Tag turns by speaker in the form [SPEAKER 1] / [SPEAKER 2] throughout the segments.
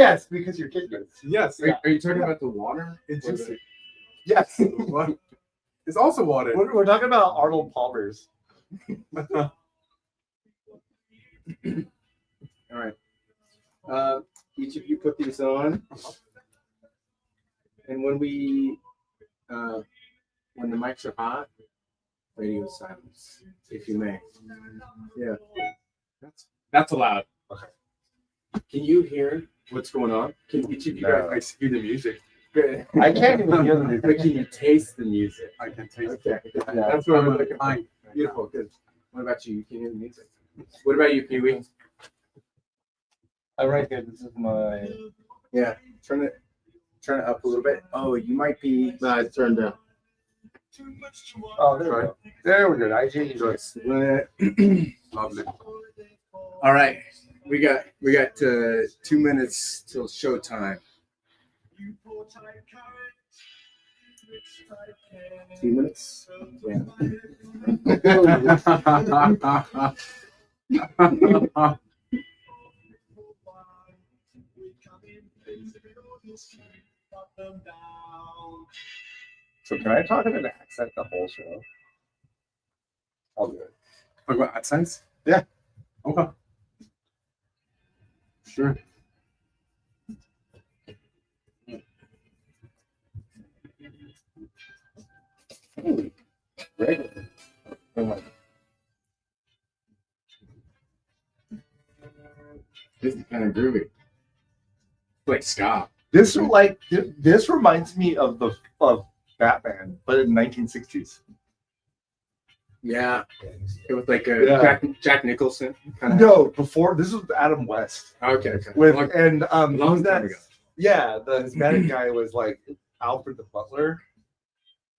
[SPEAKER 1] Yes, because you're kidding us.
[SPEAKER 2] Yes.
[SPEAKER 3] Are you talking about the water?
[SPEAKER 2] Interesting.
[SPEAKER 1] Yes.
[SPEAKER 2] What? It's also water.
[SPEAKER 1] We're talking about Arnold Palmer's.
[SPEAKER 3] All right. Each of you put these on, and when the mics are hot, radio silence, if you may. Yeah.
[SPEAKER 2] That's allowed.
[SPEAKER 1] Okay.
[SPEAKER 3] Can you hear what's going on? Can each of you
[SPEAKER 2] I
[SPEAKER 3] guys?
[SPEAKER 2] hear the music.
[SPEAKER 1] I can't even hear the music.
[SPEAKER 3] But can you taste the music?
[SPEAKER 2] I can taste
[SPEAKER 3] Okay.
[SPEAKER 2] it.
[SPEAKER 3] That's what we're looking for.
[SPEAKER 2] Fine.
[SPEAKER 3] Beautiful. Good. What about you? You can hear the music. What about you, Piwi?
[SPEAKER 1] Right here. This is my.
[SPEAKER 3] Yeah. Turn it up a little bit. Oh, you might be. No, I turned down.
[SPEAKER 1] Oh, there we go. There we go. I hear you.
[SPEAKER 2] Lovely.
[SPEAKER 3] All right. We got 2 minutes till showtime. 2 minutes? Yeah.
[SPEAKER 1] So can I talk in an accent the whole show? I'll do it.
[SPEAKER 2] Talk about AdSense?
[SPEAKER 1] Yeah.
[SPEAKER 2] Okay. Sure.
[SPEAKER 3] Right. This is kind of groovy. Like ska.
[SPEAKER 1] This reminds me of Batman, but in 1960s.
[SPEAKER 3] Yeah. It was like a Jack Nicholson kind of.
[SPEAKER 1] No, before this was Adam West.
[SPEAKER 3] Okay.
[SPEAKER 1] With
[SPEAKER 3] long time ago.
[SPEAKER 1] Yeah, the Hispanic guy was like Alfred the Butler,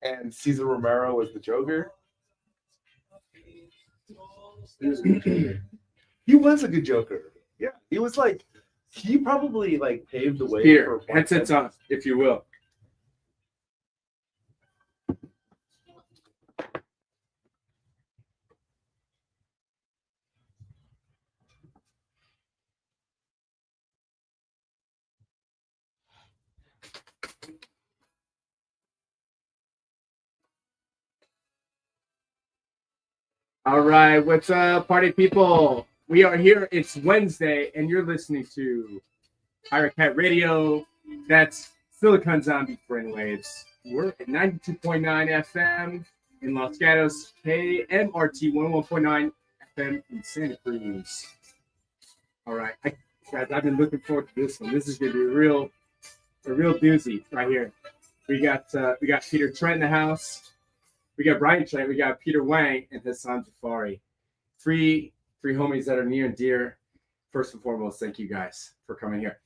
[SPEAKER 1] and Cesar Romero was the Joker. He was a good Joker. Yeah, he was like, he probably like paved the way.
[SPEAKER 3] Here,
[SPEAKER 1] for
[SPEAKER 3] headsets on, if you will. All right, what's up, party people? We are here. It's Wednesday, and you're listening to Pirate Cat Radio. That's Silicon Zombie Brainwaves. We're at 92.9 FM in Los Gatos, KMRT 101.9 FM in Santa Cruz. All right, guys, I've been looking forward to this one. This is gonna be a real doozy right here. We got Peter Trent in the house. We got Brian Trent, we got Peter Wang, and Hesam Jafari. Three homies that are near and dear. First and foremost, thank you guys for coming here.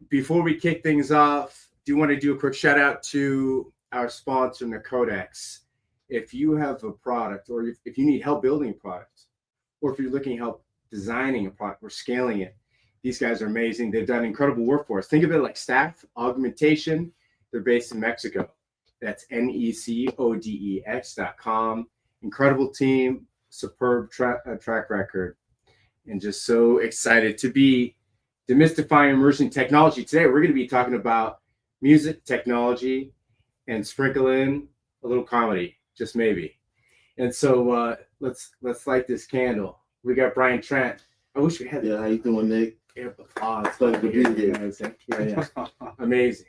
[SPEAKER 3] Before we kick things off, do want to do a quick shout out to our sponsor, Nacodex. If you have a product, or if you need help building a product, or if you're looking help designing a product or scaling it, these guys are amazing. They've done incredible work for us. Think of it like staff augmentation. They're based in Mexico. That's NECODEX.com. Incredible team, superb track record, and just so excited to be demystifying emerging technology. Today, we're going to be talking about music, technology, and sprinkle in a little comedy, just maybe. And so let's light this candle. We got Brian Trent. I wish we had.
[SPEAKER 4] Yeah, how you doing, Nick?
[SPEAKER 3] Applause.
[SPEAKER 4] Glad to be here.
[SPEAKER 3] Yeah. Amazing.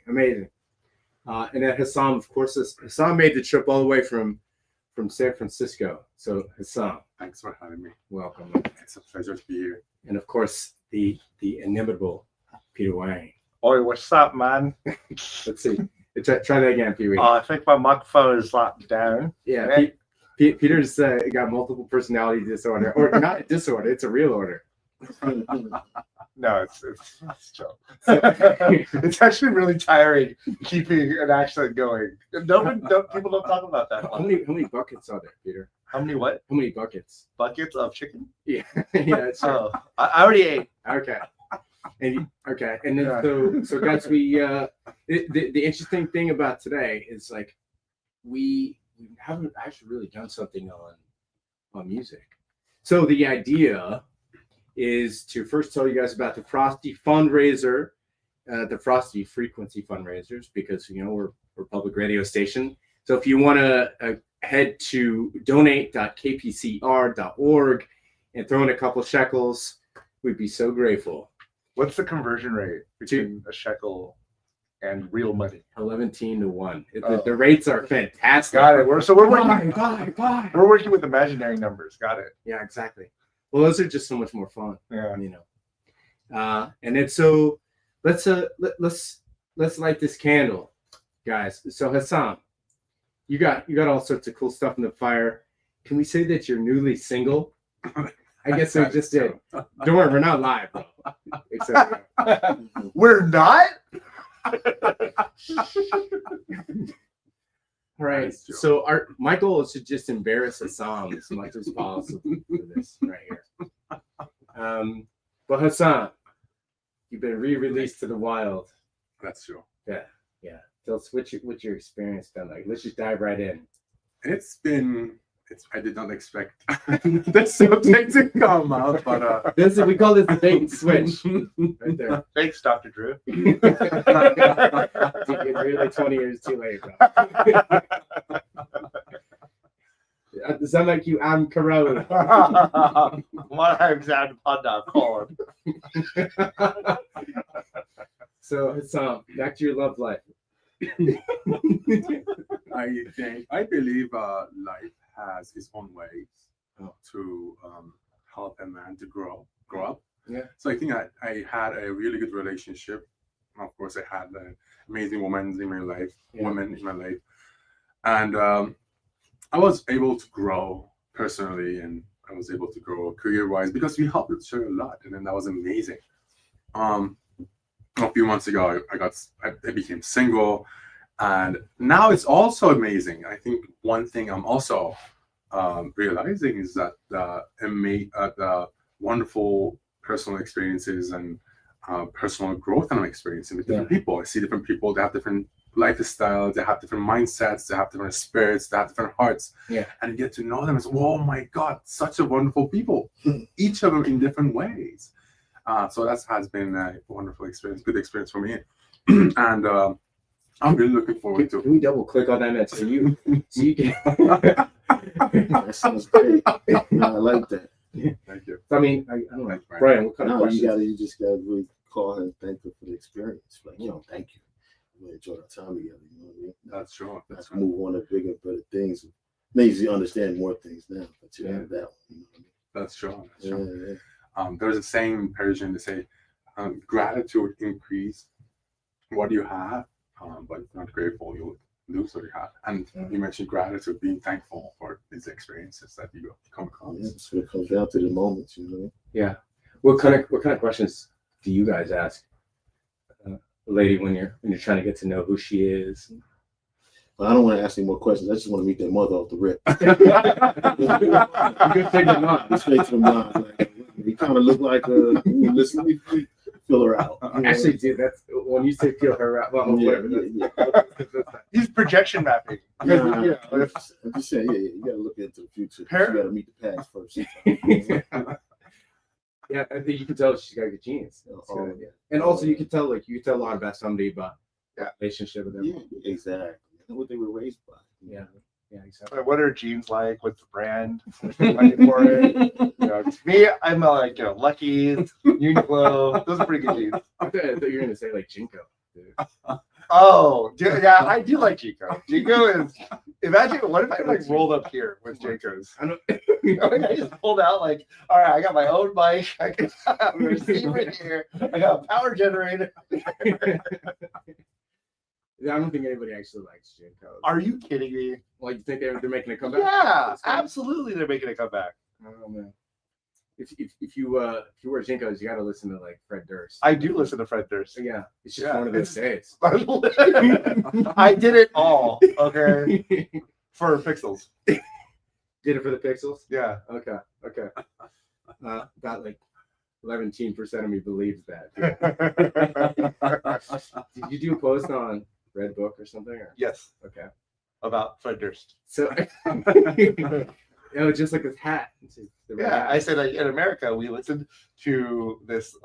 [SPEAKER 3] And then Hesam, of course, Hesam made the trip all the way from San Francisco. So Hesam,
[SPEAKER 2] Thanks for having me.
[SPEAKER 3] welcome.
[SPEAKER 2] It's a pleasure to be here.
[SPEAKER 3] And of course, the inimitable Peter Wang.
[SPEAKER 1] Oi, what's up, man?
[SPEAKER 3] Let's see. Try that again, Pee Wee.
[SPEAKER 1] I think my microphone is locked down.
[SPEAKER 3] Yeah, Peter's got multiple personality disorder, or not a disorder. It's a real order.
[SPEAKER 1] No, it's chill. It's actually really tiring keeping an accent going. People don't talk about that.
[SPEAKER 3] How many buckets are there, Peter?
[SPEAKER 1] How many what?
[SPEAKER 3] How many buckets?
[SPEAKER 1] Buckets of chicken?
[SPEAKER 3] Yeah, that's right.
[SPEAKER 1] Oh, I already ate.
[SPEAKER 3] Okay. And then so guys, the interesting thing about today is like we haven't actually really done something on music. So the idea is to first tell you guys about the Frosty fundraiser the Frosty frequency fundraisers because we're a public radio station. So if you want to head to donate.kpcr.org and throw in a couple shekels, we'd be so grateful.
[SPEAKER 1] What's the conversion rate between a shekel and real money?
[SPEAKER 3] 11-1. The rates are fantastic.
[SPEAKER 1] Got it. We're working.
[SPEAKER 3] Bye.
[SPEAKER 1] We're working with imaginary numbers. Got it.
[SPEAKER 3] Yeah, exactly. Well, those are just so much more fun.
[SPEAKER 1] Yeah.
[SPEAKER 3] And then so let's light this candle, guys. So Hesam, you got all sorts of cool stuff in the fire. Can we say that you're newly single? I guess we just did. Don't worry, we're not live, bro. Except
[SPEAKER 1] We're not.
[SPEAKER 3] all right. So my goal is to just embarrass Hesam as much as possible for this right here. But Hesam, you've been re-released to the wild.
[SPEAKER 2] That's true.
[SPEAKER 3] Yeah. Tell us what's your experience been like. Let's just dive right in.
[SPEAKER 2] I did not expect this subject to come out, but
[SPEAKER 3] We call this the bait and switch. Right there.
[SPEAKER 1] Thanks, Dr. Drew.
[SPEAKER 3] It's really 20 years too late, bro. Does that make you Am Corona?
[SPEAKER 1] What times out upon that call?
[SPEAKER 3] So Hesam, back to your love life.
[SPEAKER 2] I believe life has its own ways to help a man to grow up.
[SPEAKER 3] Yeah.
[SPEAKER 2] So I think I had a really good relationship. Of course, I had amazing women in my life, and I was able to grow personally, and I was able to grow career-wise because we helped each other a lot, and then that was amazing. A few months ago, I became single, and now it's also amazing. I think one thing I'm also realizing is that the wonderful personal experiences and personal growth that I'm experiencing with different people. I see different people. They have different lifestyles. They have different mindsets. They have different spirits. They have different hearts.
[SPEAKER 3] Yeah.
[SPEAKER 2] And you get to know them as, oh my God, such a wonderful people. Each of them in different ways. So that has been a wonderful experience, good experience for me. And I'm really looking forward to it.
[SPEAKER 3] Can we double click on that so you can
[SPEAKER 4] That sounds great. No, I like that.
[SPEAKER 2] Thank you.
[SPEAKER 3] I mean, I don't know,
[SPEAKER 2] Thanks, Brian.
[SPEAKER 3] Brian, what kind of
[SPEAKER 4] No,
[SPEAKER 3] questions?
[SPEAKER 4] you just gotta really call her and thank her for the experience. Like, thank you. We enjoyed our time together. You know what I mean?
[SPEAKER 2] That's true.
[SPEAKER 4] Let's move on to bigger, better things. Makes you understand more things now. But you have that one. You know what I mean?
[SPEAKER 2] That's true. That's
[SPEAKER 4] Yeah,
[SPEAKER 2] true.
[SPEAKER 4] yeah.
[SPEAKER 2] There's a saying in Persian to say, gratitude increase what you have, but if not grateful, you'll lose what you have. And you mentioned gratitude, being thankful for these experiences that you come across.
[SPEAKER 4] Yeah, so it comes down to the moments, you know.
[SPEAKER 3] Yeah. What kind of questions do you guys ask a lady when you're trying to get to know who she is?
[SPEAKER 4] But I don't want to ask any more questions. I just want to meet their mother off the rip.
[SPEAKER 3] Good thing or not.
[SPEAKER 4] Straight to the mind. Like, you kind of look like listen, fill her out.
[SPEAKER 3] Actually, dude, that's when you say feel her out. Well, whatever.
[SPEAKER 4] Yeah.
[SPEAKER 1] He's projection mapping.
[SPEAKER 4] Nah,
[SPEAKER 1] You know,
[SPEAKER 4] I'm
[SPEAKER 1] if-
[SPEAKER 4] just saying, you got to look into the future. You
[SPEAKER 1] Her-
[SPEAKER 4] got to meet the past first.
[SPEAKER 3] Yeah, I think you can tell she's got good genes. That's
[SPEAKER 4] Oh,
[SPEAKER 3] good. And also, you can tell a lot about somebody about relationship with them.
[SPEAKER 4] Yeah, exactly. What they were raised by.
[SPEAKER 3] Yeah, exactly.
[SPEAKER 1] what are jeans like? What's the brand? What's the money for it? Me, I'm like Lucky's, Uniqlo. Those are pretty good jeans.
[SPEAKER 3] I thought you were gonna say like Jinko. Dude.
[SPEAKER 1] Oh, yeah, I do like Jinko. Jinko is. Imagine what if I like rolled up here with Jinkos?
[SPEAKER 3] I don't.
[SPEAKER 1] I just pulled out like, all right, I got my own mic. I got a receiver here. I got a power generator.
[SPEAKER 3] I don't think anybody actually likes Jinko.
[SPEAKER 1] Are you kidding me?
[SPEAKER 3] Well, you think they're making a comeback?
[SPEAKER 1] Yeah, absolutely. They're making a comeback.
[SPEAKER 3] Oh man. If you wear Jinkos, you got to listen to like Fred Durst.
[SPEAKER 1] I do listen to Fred Durst.
[SPEAKER 3] Yeah, it's just
[SPEAKER 1] Yeah,
[SPEAKER 3] one of those days.
[SPEAKER 1] I did it all, okay, for Pixels.
[SPEAKER 3] Did it for the Pixels?
[SPEAKER 1] Yeah.
[SPEAKER 3] Okay. About like 11% of me believes that. Did you do a post on Red Book or something? Or?
[SPEAKER 1] Yes,
[SPEAKER 3] Okay.
[SPEAKER 1] about Fred Durst.
[SPEAKER 3] So, just like this hat.
[SPEAKER 1] Yeah, I said like in America we listened to this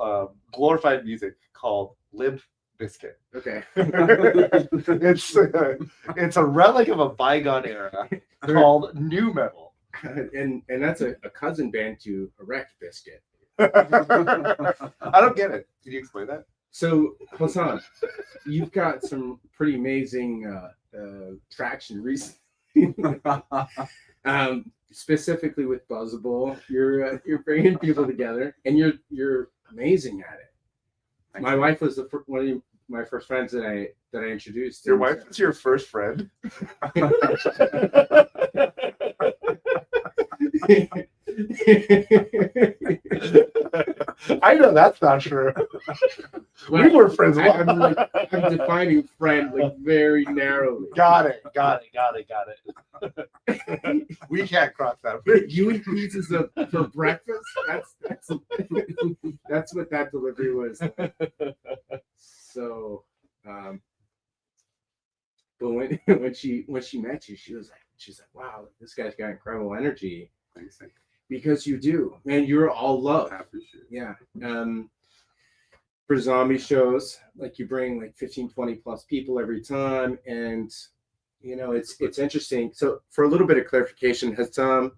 [SPEAKER 1] glorified music called Limp biscuit.
[SPEAKER 3] Okay.
[SPEAKER 1] it's a relic of a bygone era called new metal.
[SPEAKER 3] And that's a cousin band to Erect Biscuit.
[SPEAKER 1] I don't get it. Can you explain that?
[SPEAKER 3] So, Hassan, you've got some pretty amazing traction recently. Specifically with Buzzable, you're bringing people together, and you're amazing at it. My wife was one of my first friends that I introduced.
[SPEAKER 1] Your wife is your first friend? I know that's not true.
[SPEAKER 3] Well,
[SPEAKER 1] we were friends.
[SPEAKER 3] I'm defining friend like very narrowly.
[SPEAKER 1] Got it. We can't cross that bridge.
[SPEAKER 3] You eat pizzas for breakfast? That's what that delivery was. So, but when she met you, she's like, wow, this guy's got incredible energy.
[SPEAKER 2] Thanks.
[SPEAKER 3] Because you do, man. You're all love.
[SPEAKER 2] I appreciate it.
[SPEAKER 3] Yeah. For zombie shows, like you bring like 15, 20 plus people every time, and you know it's interesting. So for a little bit of clarification, Hesam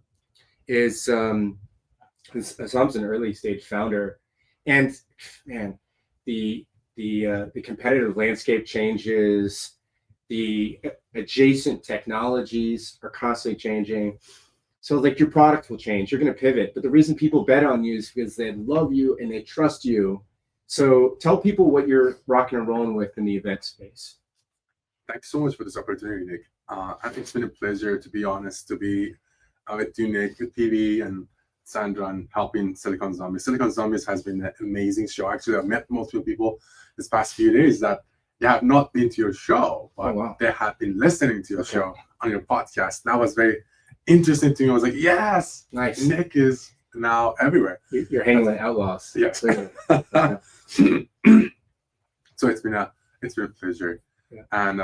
[SPEAKER 3] is Hesam's an early stage founder, and man, the competitive landscape changes, the adjacent technologies are constantly changing. So like your product will change, you're going to pivot, but the reason people bet on you is because they love you and they trust you. So tell people what you're rocking and rolling with in the event space.
[SPEAKER 2] Thanks so much for this opportunity, Nick. I think it's been a pleasure, to be honest, to be with you, Nick, with Piwi and Sandra, and helping Silicon Zombies. Silicon Zombies has been an amazing show. Actually, I've met multiple people this past few days that they have not been to your show, but they have been listening to your show on your podcast. That was very interesting to me. I was like, yes,
[SPEAKER 3] nice.
[SPEAKER 2] Nick is now everywhere.
[SPEAKER 3] You're hanging with outlaws.
[SPEAKER 2] Yes. So it's been a pleasure.
[SPEAKER 3] Yeah.
[SPEAKER 2] And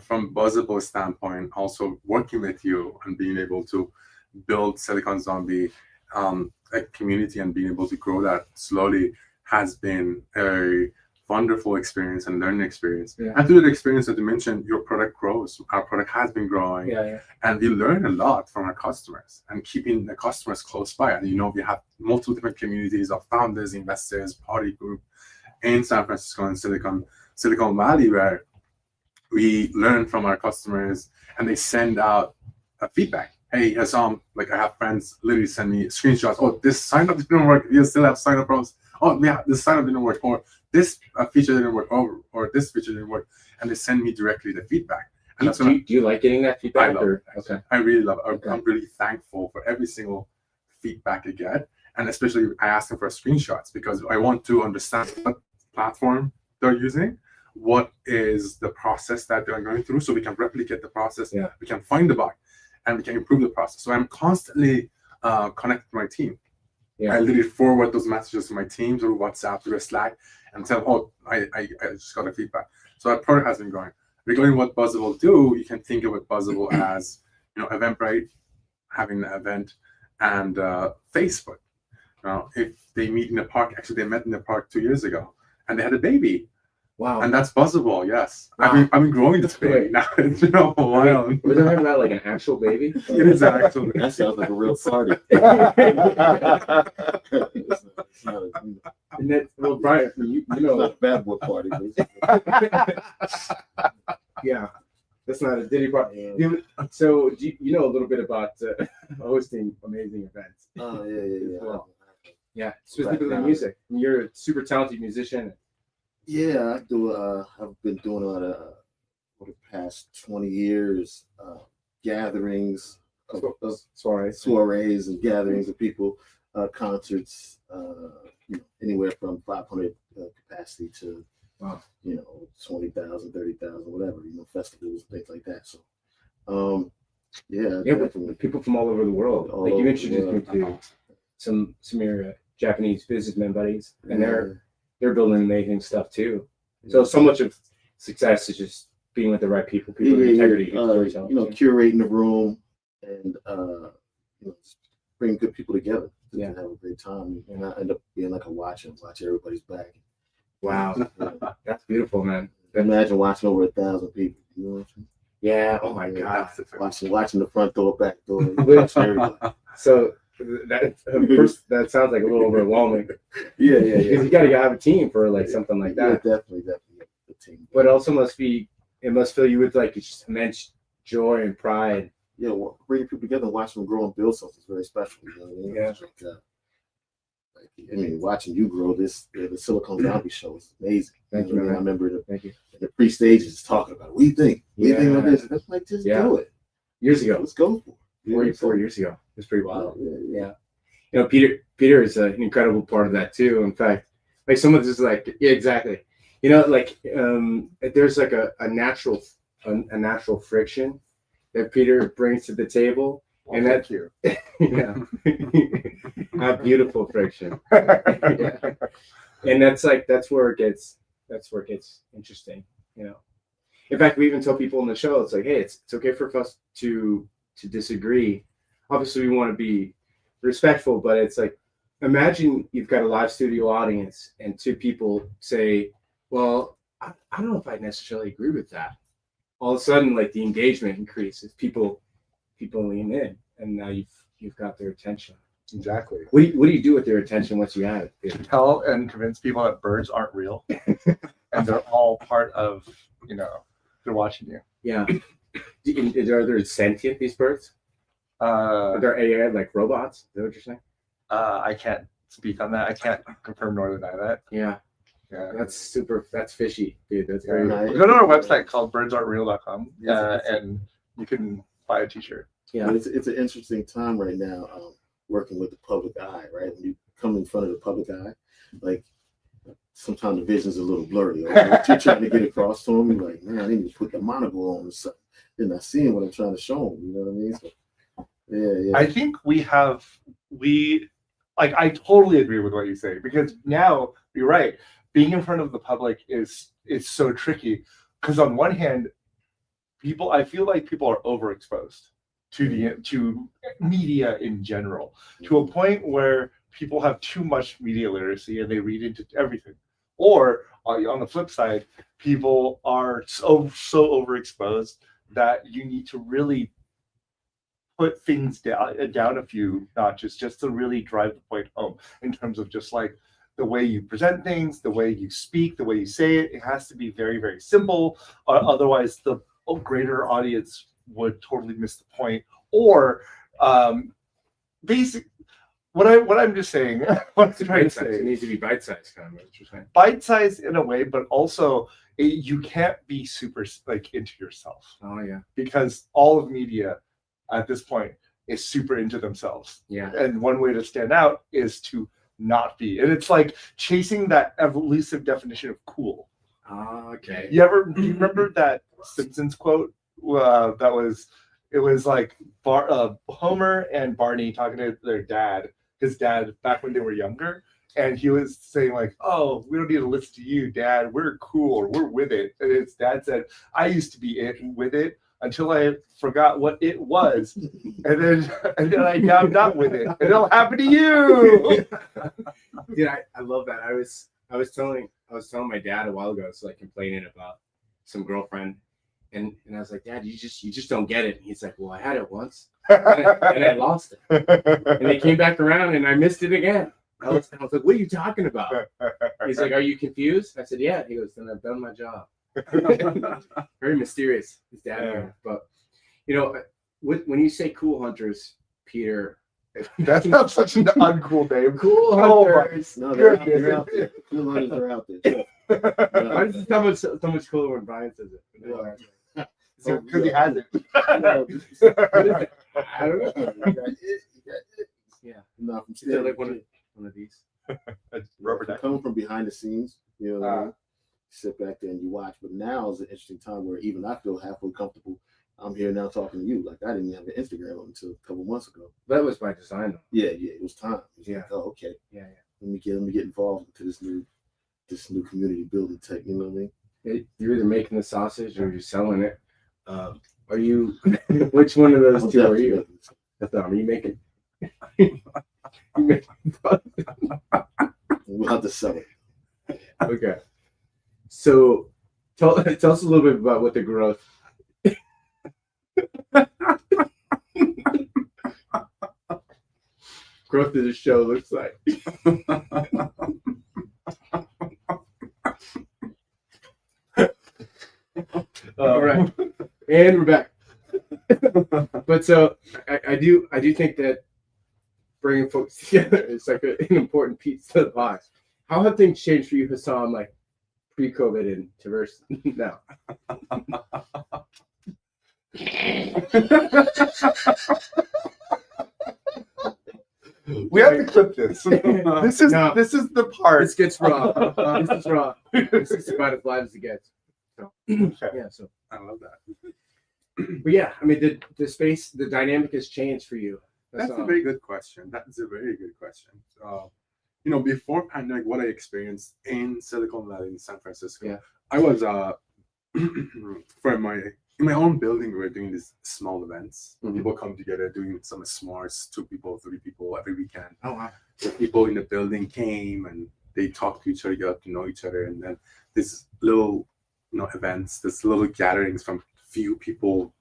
[SPEAKER 2] from Buzzable standpoint, also working with you and being able to build Silicon Zombie a community and being able to grow that slowly has been a wonderful experience and learning experience.
[SPEAKER 3] Yeah.
[SPEAKER 2] And through the experience that you mentioned, your product grows. Our product has been growing.
[SPEAKER 3] Yeah.
[SPEAKER 2] And we learn a lot from our customers and keeping the customers close by. And we have multiple different communities of founders, investors, party group in San Francisco and Silicon Valley, where we learn from our customers and they send out feedback. Hey, Hesam, like I have friends literally send me screenshots. Oh, this sign up didn't work. We still have sign up problems. Oh, yeah, this sign up didn't work. Or this feature didn't work. Or this feature didn't work. And they send me directly the feedback. And
[SPEAKER 3] Do you like getting that feedback?
[SPEAKER 2] I really love it. I'm really thankful for every single feedback I get. And especially I ask them for screenshots because I want to understand what platform they're using, what is the process that they're going through, so we can replicate the process, we can find the bug, and we can improve the process. So I'm constantly connected to my team. I literally forward those messages to my team through WhatsApp, through Slack, and tell them, oh, I just got a feedback. So that product has been going. Regarding what Buzzable do, you can think of it Buzzable as, Eventbrite, having an event, and Facebook. If they meet in the park, actually they met in the park 2 years ago, and they had a baby.
[SPEAKER 3] Wow.
[SPEAKER 2] And that's Buzzable, yes.
[SPEAKER 3] Wow.
[SPEAKER 2] I've been growing this baby now. It's been a while.
[SPEAKER 3] We're talking about like an actual baby?
[SPEAKER 2] It is actually.
[SPEAKER 4] That sounds like a real party.
[SPEAKER 3] And that, well, Brian, you know,
[SPEAKER 4] not a bad boy party.
[SPEAKER 3] Yeah, that's not a Diddy party. So, do you know a little bit about hosting amazing events?
[SPEAKER 4] Oh yeah.
[SPEAKER 3] Well, yeah, specifically music. You're a super talented musician.
[SPEAKER 4] Yeah, I do. I've been doing for the past 20 years gatherings, soirees and gatherings of people, concerts, anywhere from 500 capacity to 20,000, 30,000, whatever, festivals, things like that. So,
[SPEAKER 3] With people from all over the world. Like you introduced me to some of your Japanese businessmen buddies, and they're building amazing stuff too. So much of success is just being with the right people with integrity,
[SPEAKER 4] curating the room and just bring good people together to have a great time. And I end up being like a watch everybody's back.
[SPEAKER 3] Wow, that's beautiful, man.
[SPEAKER 4] Imagine watching over 1,000 people. You know what I'm saying?
[SPEAKER 3] Yeah. Oh my God.
[SPEAKER 4] Watching the front door, back door.
[SPEAKER 3] Which-
[SPEAKER 4] watching everybody.
[SPEAKER 3] So that first, that sounds like a little overwhelming.
[SPEAKER 4] Yeah.
[SPEAKER 3] Because you got to have a team for like something like
[SPEAKER 4] Yeah,
[SPEAKER 3] that.
[SPEAKER 4] definitely the team.
[SPEAKER 3] But also it must fill you with like just immense joy and pride.
[SPEAKER 4] Yeah, well, bringing people together and watching them grow and build something is very special. You know what I mean?
[SPEAKER 3] Yeah.
[SPEAKER 4] I mean, watching you grow the Silicon Valley show is amazing.
[SPEAKER 3] Thank
[SPEAKER 4] You
[SPEAKER 3] you,
[SPEAKER 4] know what I
[SPEAKER 3] man.
[SPEAKER 4] mean? I remember
[SPEAKER 3] Thank you.
[SPEAKER 4] the pre-stages talking about it. What do you think? What do you think about
[SPEAKER 3] Yeah.
[SPEAKER 4] this? That's like, just do it.
[SPEAKER 3] Years ago,
[SPEAKER 4] Let's go for it.
[SPEAKER 3] 4 years ago. It's pretty wild.
[SPEAKER 4] Yeah.
[SPEAKER 3] Yeah. You know, Peter is an incredible part of that too. In fact, like someone just like, yeah, exactly. You know, like there's like a natural friction that Peter brings to the table.
[SPEAKER 1] Well,
[SPEAKER 3] And
[SPEAKER 1] thank you.
[SPEAKER 3] Yeah. A beautiful friction. Yeah. And that's where it gets interesting, you know. In fact, we even tell people in the show, it's like, hey, it's okay for us to disagree. Obviously, we want to be respectful, but it's like, imagine you've got a live studio audience and two people say, well, I don't know if I necessarily agree with that. All of a sudden, like the engagement increases. People lean in, and now you've got their attention.
[SPEAKER 1] Exactly.
[SPEAKER 3] What do you do with their attention once you have it?
[SPEAKER 1] Tell and convince people that birds aren't real, and they're all part of, they're watching you.
[SPEAKER 3] Yeah. Are there sentient, these birds? Are there AI like robots? Is that what you're saying?
[SPEAKER 1] I can't speak on that. I can't confirm nor deny that.
[SPEAKER 3] Yeah.
[SPEAKER 1] Yeah.
[SPEAKER 3] That's fishy, dude. That's
[SPEAKER 1] Yeah.
[SPEAKER 3] very
[SPEAKER 1] Go to our website called birdsaren'treal.com,
[SPEAKER 4] Yes.
[SPEAKER 1] and you can buy a t-shirt.
[SPEAKER 3] yeah.
[SPEAKER 4] But it's an interesting time right now, working with the public eye, right? When you come in front of the public eye, like sometimes the vision's a little blurry. What you're trying to get across to them, you're like, man, I need to put the monocle on or something. They're not seeing what I'm trying to show them. You know what I mean? So, yeah.
[SPEAKER 1] I think I totally agree with what you say, because now you're right. Being in front of the public is so tricky, because on one hand, I feel like people are overexposed to media in general, to a point where people have too much media literacy and they read into everything. Or on the flip side, people are so overexposed that you need to really put things down a few notches just to really drive the point home, in terms of just like the way you present things, the way you speak, the way you say it. It has to be very, very simple. Otherwise, the greater audience would totally miss the point. Or basic. What I'm just saying. What I'm trying to say.
[SPEAKER 3] It needs to be bite-sized, kind of what you're saying.
[SPEAKER 1] Bite-sized in a way, but also you can't be super like into yourself,
[SPEAKER 3] Oh yeah.
[SPEAKER 1] because all of media at this point is super into themselves.
[SPEAKER 3] Yeah.
[SPEAKER 1] And one way to stand out is to not be. And it's like chasing that elusive definition of cool.
[SPEAKER 3] Okay.
[SPEAKER 1] Do you remember that Simpsons quote? It was like Homer and Barney talking to his dad, back when they were younger. And he was saying like, oh, we don't need to listen to you, Dad. We're cool, or we're with it. And his dad said, I used to be with it until I forgot what it was. And then I'm not with it. And it'll happen to you.
[SPEAKER 3] Dude, I love that. I was telling my dad a while ago, so like complaining about some girlfriend, and I was like, Dad, you just don't get it. And he's like, well, I had it once and I lost it, and it came back around and I missed it again. I was like, what are you talking about? He's like, are you confused? I said, yeah. He goes, then I've done my job. Very mysterious, his dad.
[SPEAKER 1] Yeah.
[SPEAKER 3] But when you say cool hunters, Peter,
[SPEAKER 1] That's not such an uncool name.
[SPEAKER 3] cool
[SPEAKER 1] Oh my
[SPEAKER 3] hunters.
[SPEAKER 4] No, they're out there. Cool hunters are out there.
[SPEAKER 3] Why does it sound so much cooler when Brian says it?
[SPEAKER 1] Because he has it.
[SPEAKER 3] I don't know. Yeah.
[SPEAKER 4] No, from
[SPEAKER 3] Is it like one of these?
[SPEAKER 1] It's rubber duck.
[SPEAKER 4] coming from behind the scenes, you know what I mean? Sit back there and you watch. But now is an interesting time where even I feel halfway comfortable. I'm here now talking to you. Like I didn't have an Instagram until a couple months ago.
[SPEAKER 3] That was by design, though.
[SPEAKER 4] Yeah, it was time. It was
[SPEAKER 3] Yeah.
[SPEAKER 4] like, oh, okay.
[SPEAKER 3] Yeah.
[SPEAKER 4] Let me get involved into this new community building tech. You know what I mean?
[SPEAKER 3] You're either making the sausage or you're selling it. Are you? Which one of those
[SPEAKER 4] I'm
[SPEAKER 3] two are
[SPEAKER 4] definitely
[SPEAKER 3] you?
[SPEAKER 4] making this.
[SPEAKER 3] Are you making? You making?
[SPEAKER 4] We'll have to sell it.
[SPEAKER 3] Okay. So tell us a little bit about what the growth. Growth of the show looks like. All right, and we're back. But so I do think that bringing folks together is like an important piece to the pie. How have things changed for you, Hesam, like pre-COVID and to versus now?
[SPEAKER 1] We have to clip this. This is
[SPEAKER 3] No.
[SPEAKER 1] this is the part.
[SPEAKER 3] This gets raw. This is raw. This is about as live as it gets. So, yeah. So,
[SPEAKER 2] I love that.
[SPEAKER 3] but yeah, I mean, the space, the dynamic has changed for you.
[SPEAKER 2] That's a very good question. That's a very good question. Before pandemic, what I experienced in Silicon Valley in San Francisco,
[SPEAKER 3] Yeah.
[SPEAKER 2] I was in my own building. We were doing these small events.
[SPEAKER 3] Mhm.
[SPEAKER 2] People come together, doing some s'mores, 2 people, 3 people every weekend.
[SPEAKER 3] Oh wow.
[SPEAKER 2] The people in the building came and they talked to each other, got to know each other, and then this little, events, this little gatherings from few people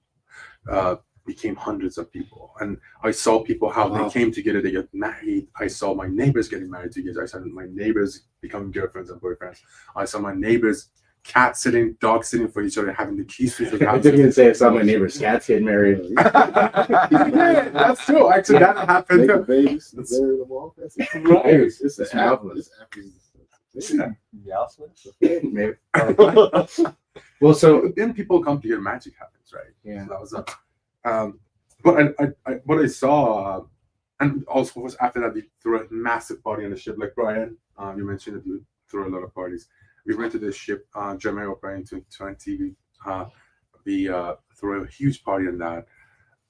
[SPEAKER 2] became hundreds of people. And I saw people how
[SPEAKER 3] Wow.
[SPEAKER 2] they came together, they got married. I saw my neighbors getting married together. I saw my neighbors becoming girlfriends and boyfriends. I saw my neighbors cat sitting, dog sitting for each other, having the keys to the
[SPEAKER 3] I
[SPEAKER 2] house.
[SPEAKER 3] didn't even say I saw my neighbor's cats getting married.
[SPEAKER 2] Yeah, that's true. Actually, that happened.
[SPEAKER 4] Make the babies,
[SPEAKER 2] That's-
[SPEAKER 4] bury them all. That's it.
[SPEAKER 2] Right.
[SPEAKER 4] It's
[SPEAKER 3] That's
[SPEAKER 4] marvelous.
[SPEAKER 3] Maybe. Well, so
[SPEAKER 2] Then people come together, magic happens, right?
[SPEAKER 3] yeah.
[SPEAKER 2] So that was but what I saw, and also was after that we threw a massive party on the ship. Like Brian, you mentioned that you threw a lot of parties. We rented the ship, German Opera in 2020. We threw a huge party on that,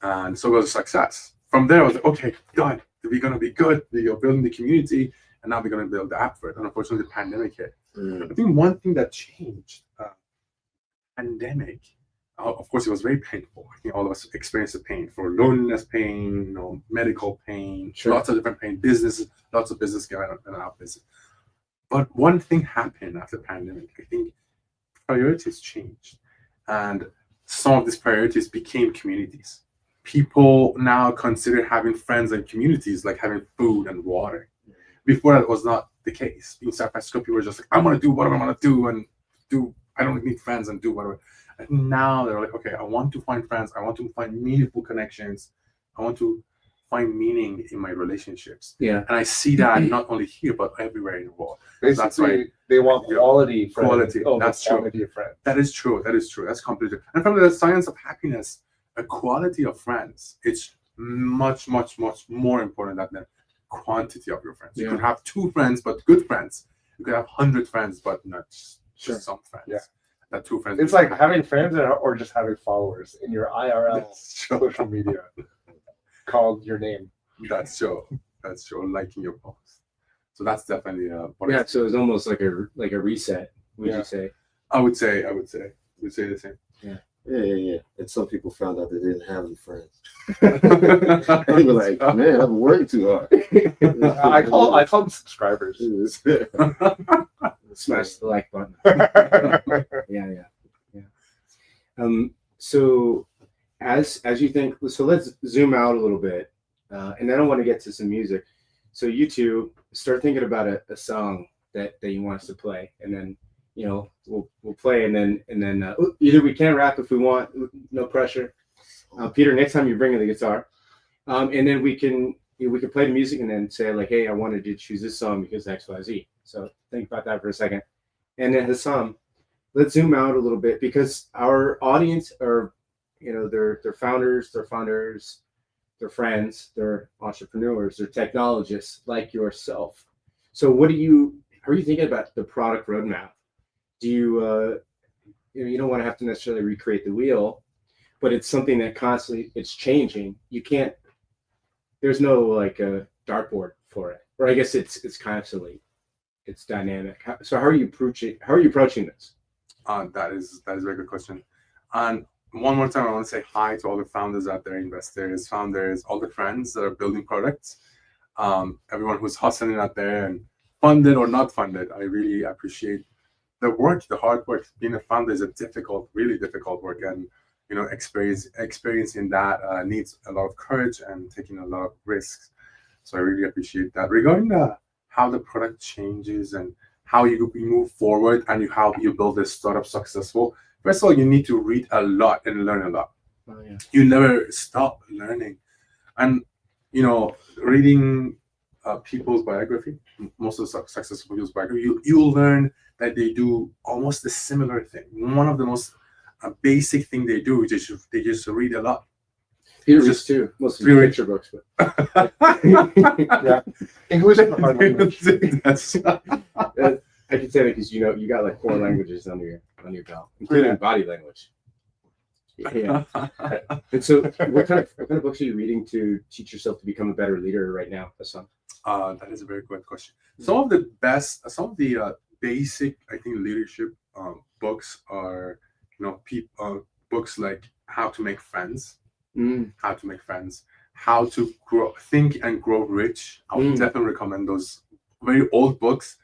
[SPEAKER 2] and so it was a success. From there, I was like, okay, done. We're gonna be good. We are building the community, and now we're gonna build the app for it. And unfortunately, the pandemic hit. I think one thing that changed, pandemic, of course, it was very painful. I think all of us experienced the pain for loneliness, pain, medical pain,
[SPEAKER 3] Sure.
[SPEAKER 2] lots of different pain, lots of business going on and out business. But one thing happened after the pandemic. I think priorities changed, and some of these priorities became communities. People now consider having friends and communities like having food and water. Before that was not the case. In San Francisco, people were just like, I want to do whatever I want to do and do. I don't need friends and do whatever. And now they're like, okay, I want to find friends. I want to find meaningful connections. I want to find meaning in my relationships.
[SPEAKER 3] Yeah.
[SPEAKER 2] And I see that not only here, but everywhere in the world.
[SPEAKER 1] Basically,
[SPEAKER 2] That's right.
[SPEAKER 1] they want quality friends
[SPEAKER 2] Quality,
[SPEAKER 1] over
[SPEAKER 2] that's true.
[SPEAKER 1] quantity of friends.
[SPEAKER 2] That is true. That is true. That's completely true. And from the science of happiness, a quality of friends, it's much, much, much more important than the quantity of your friends. You
[SPEAKER 3] Yeah.
[SPEAKER 2] could have 2 friends, but good friends. You could have 100 friends, but not just
[SPEAKER 3] Sure.
[SPEAKER 2] some friends.
[SPEAKER 1] Yeah.
[SPEAKER 2] That 2 friends.
[SPEAKER 1] It's like having friends or just having followers in your IRL
[SPEAKER 2] That's true.
[SPEAKER 1] social media called your name.
[SPEAKER 2] That's true. That's true. Liking your post. So that's definitely what
[SPEAKER 3] Yeah. So it's almost like a reset. Would
[SPEAKER 1] Yeah.
[SPEAKER 3] you say?
[SPEAKER 2] I would say the same.
[SPEAKER 4] Yeah. And some people found out they didn't have any friends. And they were like, man, I've been working too hard.
[SPEAKER 1] I call them subscribers.
[SPEAKER 3] Smash the like button. Yeah. So as you think, so let's zoom out a little bit, and I don't want to get to some music. So you two start thinking about a song that you want us to play, and then we'll play, and then either we can rap if we want, no pressure. Peter, next time you bring in the guitar, and then we can play the music and then say like, hey, I wanted to choose this song because X, Y, Z. So think about that for a second, and then Hesam, let's zoom out a little bit because our audience are, they're founders, they're friends, they're entrepreneurs, they're technologists like yourself. So how are you thinking about the product roadmap? Do you don't want to have to necessarily recreate the wheel, but it's something that constantly it's changing. You can't. There's no like a dartboard for it, or I guess it's constantly, it's dynamic. So how are you approaching this?
[SPEAKER 2] That is a very good question. And one more time, I want to say hi to all the founders out there, investors, founders, all the friends that are building products, everyone who's hustling out there and funded or not funded. I really appreciate the hard work. Being a founder is a really difficult work, and experiencing that needs a lot of courage and taking a lot of risks. So I really appreciate that. Regarding how the product changes and how you move forward and how you build this startup successful. First of all, you need to read a lot and learn a lot.
[SPEAKER 3] Oh, yeah.
[SPEAKER 2] You never stop learning, and reading people's biography, most of the successful people's biography, you'll learn that they do almost a similar thing. One of the most basic thing they do is they just read a lot.
[SPEAKER 3] Peter reads too. Mostly
[SPEAKER 2] Peter
[SPEAKER 3] picture books, but
[SPEAKER 1] Yeah, English is a hard language.
[SPEAKER 2] That's
[SPEAKER 3] I can say that because you got like 4 languages under your belt, including
[SPEAKER 1] Yeah.
[SPEAKER 3] body language. Yeah. And so, what kind of books are you reading to teach yourself to become a better leader right now, Hesam?
[SPEAKER 2] That is a very good question. Some of the basic, I think, leadership books are, books like How to Make Friends, How to Think and Grow Rich. I would definitely recommend those. Very old books,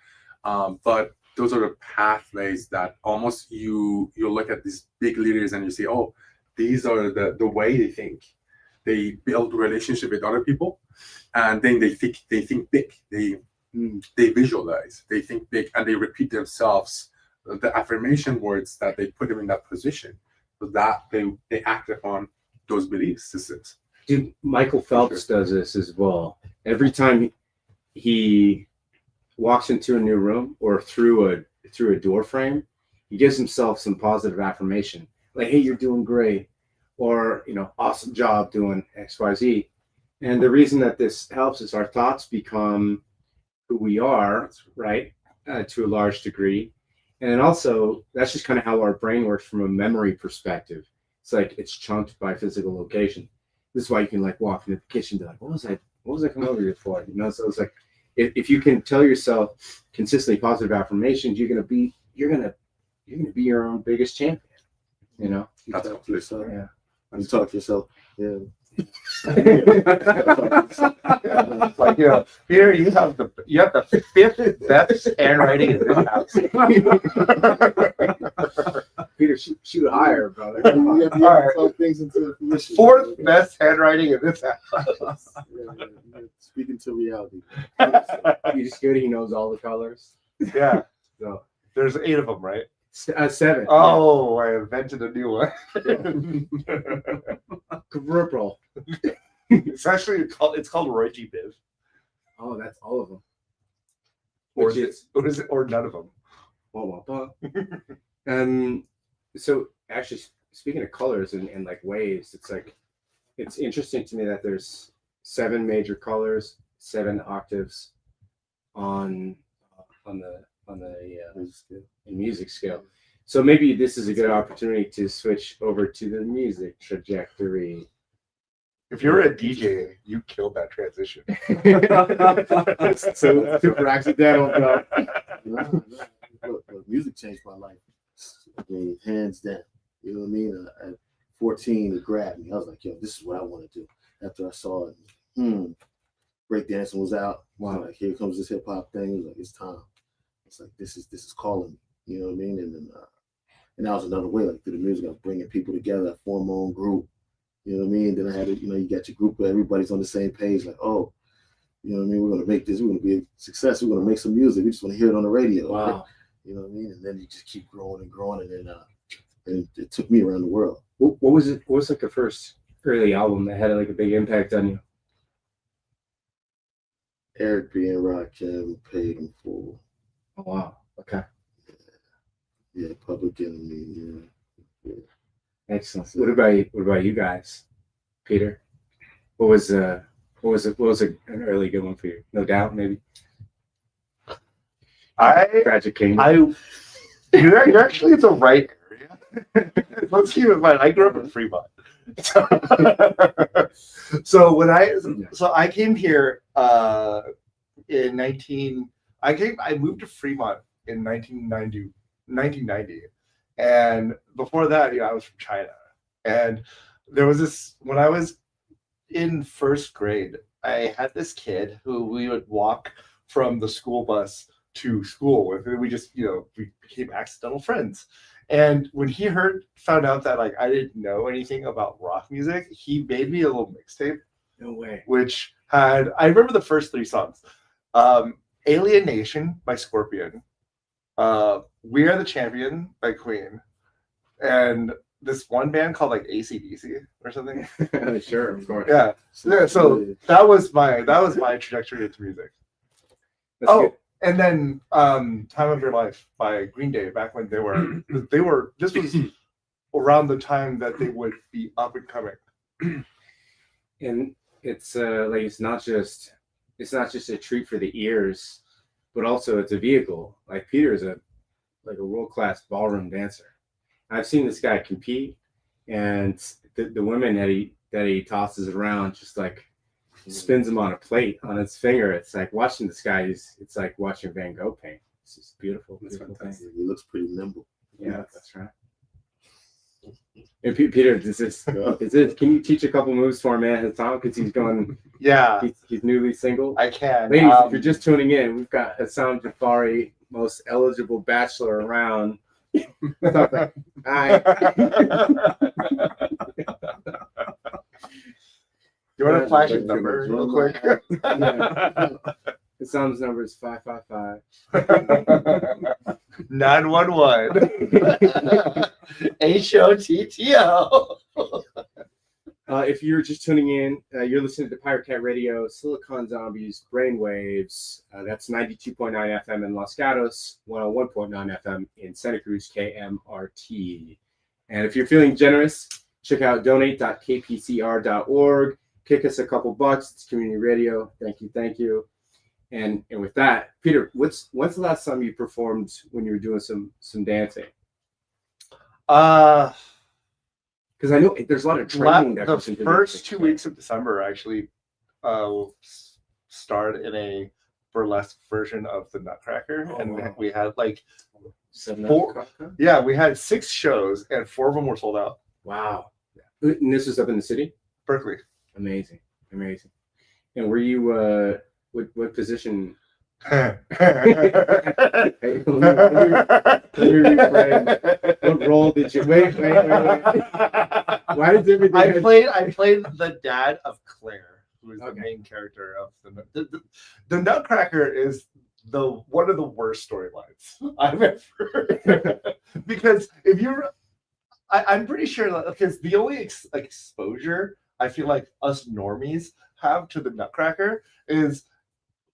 [SPEAKER 2] but those are the pathways that almost you look at these big leaders and you say, oh, these are the way they think. They build relationship with other people, and then they think big. They visualize, they think big, and they repeat themselves the affirmation words that they put them in that position, so that they act upon those belief systems.
[SPEAKER 3] Dude, Michael Phelps does this as well. Every time he walks into a new room or through a door frame, he gives himself some positive affirmation, like, hey, you're doing great, or awesome job doing XYZ. And the reason that this helps is our thoughts become who we are, right, to a large degree. And also, that's just kind of how our brain works from a memory perspective. It's like it's chunked by physical location. This is why you can like walk into the kitchen and be like, what was I coming over here for? So it's like, if you can tell yourself consistently positive affirmations, you're gonna be your own biggest champion.
[SPEAKER 2] That's completely so.
[SPEAKER 3] Yeah.
[SPEAKER 4] You talk to yourself. Yeah.
[SPEAKER 1] Like, Peter, you have the 5th best handwriting in this house.
[SPEAKER 3] Peter, shoot higher, brother.
[SPEAKER 4] You have to talk things into fruition.
[SPEAKER 1] 4th best handwriting in this house.
[SPEAKER 4] Yeah, speaking to reality.
[SPEAKER 3] Peter's good. He knows all the colors.
[SPEAKER 1] Yeah.
[SPEAKER 3] So
[SPEAKER 1] There's 8 of them, right?
[SPEAKER 3] 7.
[SPEAKER 1] Oh, I invented a new one.
[SPEAKER 3] Quadruple.
[SPEAKER 1] It's called Roy G. Biv.
[SPEAKER 3] Oh, that's all of them.
[SPEAKER 1] Or is it or none of them?
[SPEAKER 3] So actually, speaking of colors and like waves, it's interesting to me that there's 7 major colors, 7 octaves on the music scale. So maybe this is a good opportunity to switch over to the music trajectory.
[SPEAKER 1] If you're a DJ, you killed that transition.
[SPEAKER 3] So super accidental, bro.
[SPEAKER 4] No. Look, music changed my life. I mean, hands down. You know what I mean? At 14, it grabbed me. I was like, yo, this is what I want to do. After I saw it, breakdancing was out. Wow, like, here comes this hip hop thing. It was like, it's time. It's like, this is calling me. You know what I mean? And then, and that was another way, like through the music, I was bringing people together. I formed my own group. You know what I mean? Then I had you got your group where everybody's on the same page. Like, oh, you know what I mean? We're going to make this. We're going to be a success. We're going to make some music. We just want to hear it on the radio.
[SPEAKER 3] Wow.
[SPEAKER 4] Right? You know what I mean? And then you just keep growing and growing. And then and it took me around the world.
[SPEAKER 3] What was it? What was like the first early album that had like a big impact on you?
[SPEAKER 4] Eric B. and Rakim, Paid in Full.
[SPEAKER 3] Oh, wow. Okay.
[SPEAKER 4] Yeah, Public Enemy. Yeah.
[SPEAKER 3] Excellent. What about you guys, Peter? What was an early good one for you? No Doubt, maybe. Tragic Kingdom.
[SPEAKER 1] You're actually in the right area. Let's keep in mind, I grew up in Fremont. So I came here I moved to Fremont in 1990. And before that, I was from China. And there was this, when I was in first grade, I had this kid who we would walk from the school bus to school with, and we just, we became accidental friends. And when he found out that like I didn't know anything about rock music, he made me a little mixtape.
[SPEAKER 3] No way.
[SPEAKER 1] Which had, I remember the first 3 songs: Alienation by Scorpion, We Are the Champion by Queen, and this one band called like AC/DC or something.
[SPEAKER 3] Sure, of course.
[SPEAKER 1] Yeah. So that was my trajectory into music.
[SPEAKER 3] That's good.
[SPEAKER 1] And then Time of Your Life by Green Day, back when they were this was around the time that they would be up and coming.
[SPEAKER 3] And it's like it's not just a treat for the ears, but also it's a vehicle. Like Peter is a world-class ballroom dancer. I've seen this guy compete, and the women that he tosses around just like spins them on a plate on his finger. It's like watching this guy. It's like watching Van Gogh paint. It's just beautiful.
[SPEAKER 2] That's
[SPEAKER 3] Beautiful
[SPEAKER 2] fantastic.
[SPEAKER 3] thing.
[SPEAKER 4] He looks pretty nimble.
[SPEAKER 3] Yeah, that's right. And Peter, is this? Can you teach a couple moves for him, man? Hesam, because he's going.
[SPEAKER 1] Yeah,
[SPEAKER 3] He's newly single.
[SPEAKER 1] I can.
[SPEAKER 3] Ladies, if you're just tuning in, we've got Hesam Jafari, most eligible bachelor around. Hi.
[SPEAKER 1] You want to flash his number real quick?
[SPEAKER 3] Hesam's number is 555.
[SPEAKER 1] 911. HOTTO.
[SPEAKER 3] If you're just tuning in, you're listening to Pirate Cat Radio, Silicon Zombies, Brainwaves. That's 92.9 FM in Los Gatos, 101.9 FM in Santa Cruz, KMRT. And if you're feeling generous, check out donate.kpcr.org. Kick us a couple bucks. It's community radio. Thank you. And with that, Peter, when's the last time you performed when you were doing some dancing?
[SPEAKER 1] Because
[SPEAKER 3] I know there's a lot of training that
[SPEAKER 1] the
[SPEAKER 3] goes into
[SPEAKER 1] first
[SPEAKER 3] this.
[SPEAKER 1] 2 weeks of December, I actually starred in a burlesque version of the Nutcracker, and
[SPEAKER 3] wow.
[SPEAKER 1] we had like
[SPEAKER 3] Four.
[SPEAKER 1] we had 6 shows, and 4 of them were sold out.
[SPEAKER 3] Wow. And this was up in the city?
[SPEAKER 1] Berkeley.
[SPEAKER 3] Amazing. And were you what position? Let me rephrase. What role did you wait? Why did everything
[SPEAKER 1] I played the dad of Claire, who is the main character of the Nutcracker is one of the worst storylines I've ever heard. Because if you're I'm pretty sure that because the only exposure I feel like us normies have to the Nutcracker is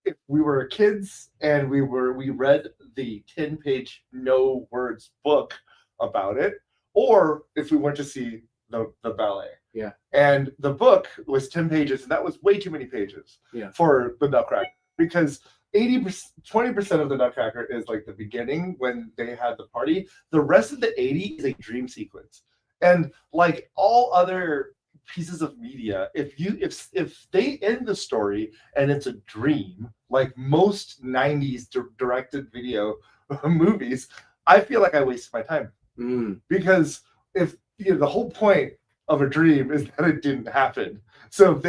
[SPEAKER 1] if we were kids and we read the 10-page no words book about it, or if we went to see the ballet.
[SPEAKER 3] Yeah.
[SPEAKER 1] And the book was 10 pages, and that was way too many pages for the Nutcracker, because 20% of the Nutcracker is like the beginning when they had the party. The rest of the 80 is a dream sequence. And like all other pieces of media, if they end the story and it's a dream, like most 90s directed video movies, I feel like I wasted my time. Because if the whole point of a dream is that it didn't happen. So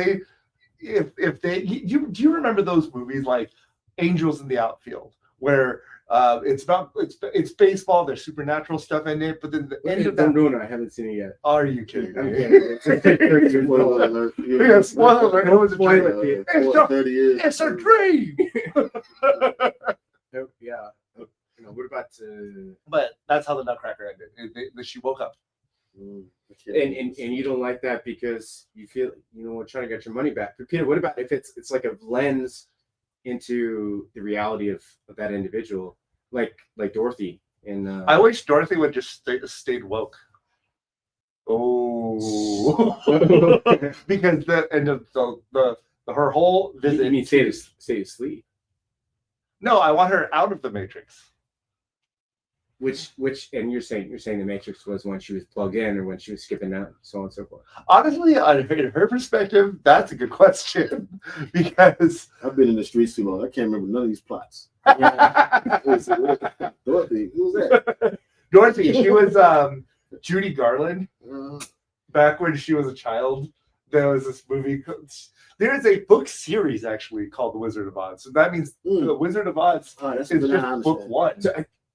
[SPEAKER 1] if they do you remember those movies like Angels in the Outfield, where it's baseball, there's supernatural stuff in it, but then the end of that.
[SPEAKER 3] Don't ruin it. I haven't seen it yet.
[SPEAKER 1] Are you kidding
[SPEAKER 3] I'm
[SPEAKER 1] me?
[SPEAKER 3] kidding.
[SPEAKER 4] Spoiler alert.
[SPEAKER 1] Yeah, spoiler alert. It was a dream. It's a dream.
[SPEAKER 3] Yeah. What about?
[SPEAKER 1] But that's how the Nutcracker ended. She woke up.
[SPEAKER 3] And you don't like that because you feel we're trying to get your money back. But Peter, what about if it's like a lens into the reality of that individual, like Dorothy? And
[SPEAKER 1] I wish Dorothy would just stayed woke. Oh, because her whole visit.
[SPEAKER 3] You mean stay asleep?
[SPEAKER 1] No, I want her out of the Matrix.
[SPEAKER 3] Which and you're saying the Matrix was when she was plugged in or when she was skipping out, so on and so forth.
[SPEAKER 1] Honestly, in her perspective, that's a good question, because
[SPEAKER 4] I've been in the streets too long. I can't remember none of these plots. Dorothy, who's that?
[SPEAKER 1] Dorothy, she was Judy Garland back when she was a child. there was this movie. There is a book series actually called The Wizard of Oz. So that means The Wizard of Oz
[SPEAKER 4] That's
[SPEAKER 1] is
[SPEAKER 4] what I
[SPEAKER 1] just book
[SPEAKER 4] understand.
[SPEAKER 1] one.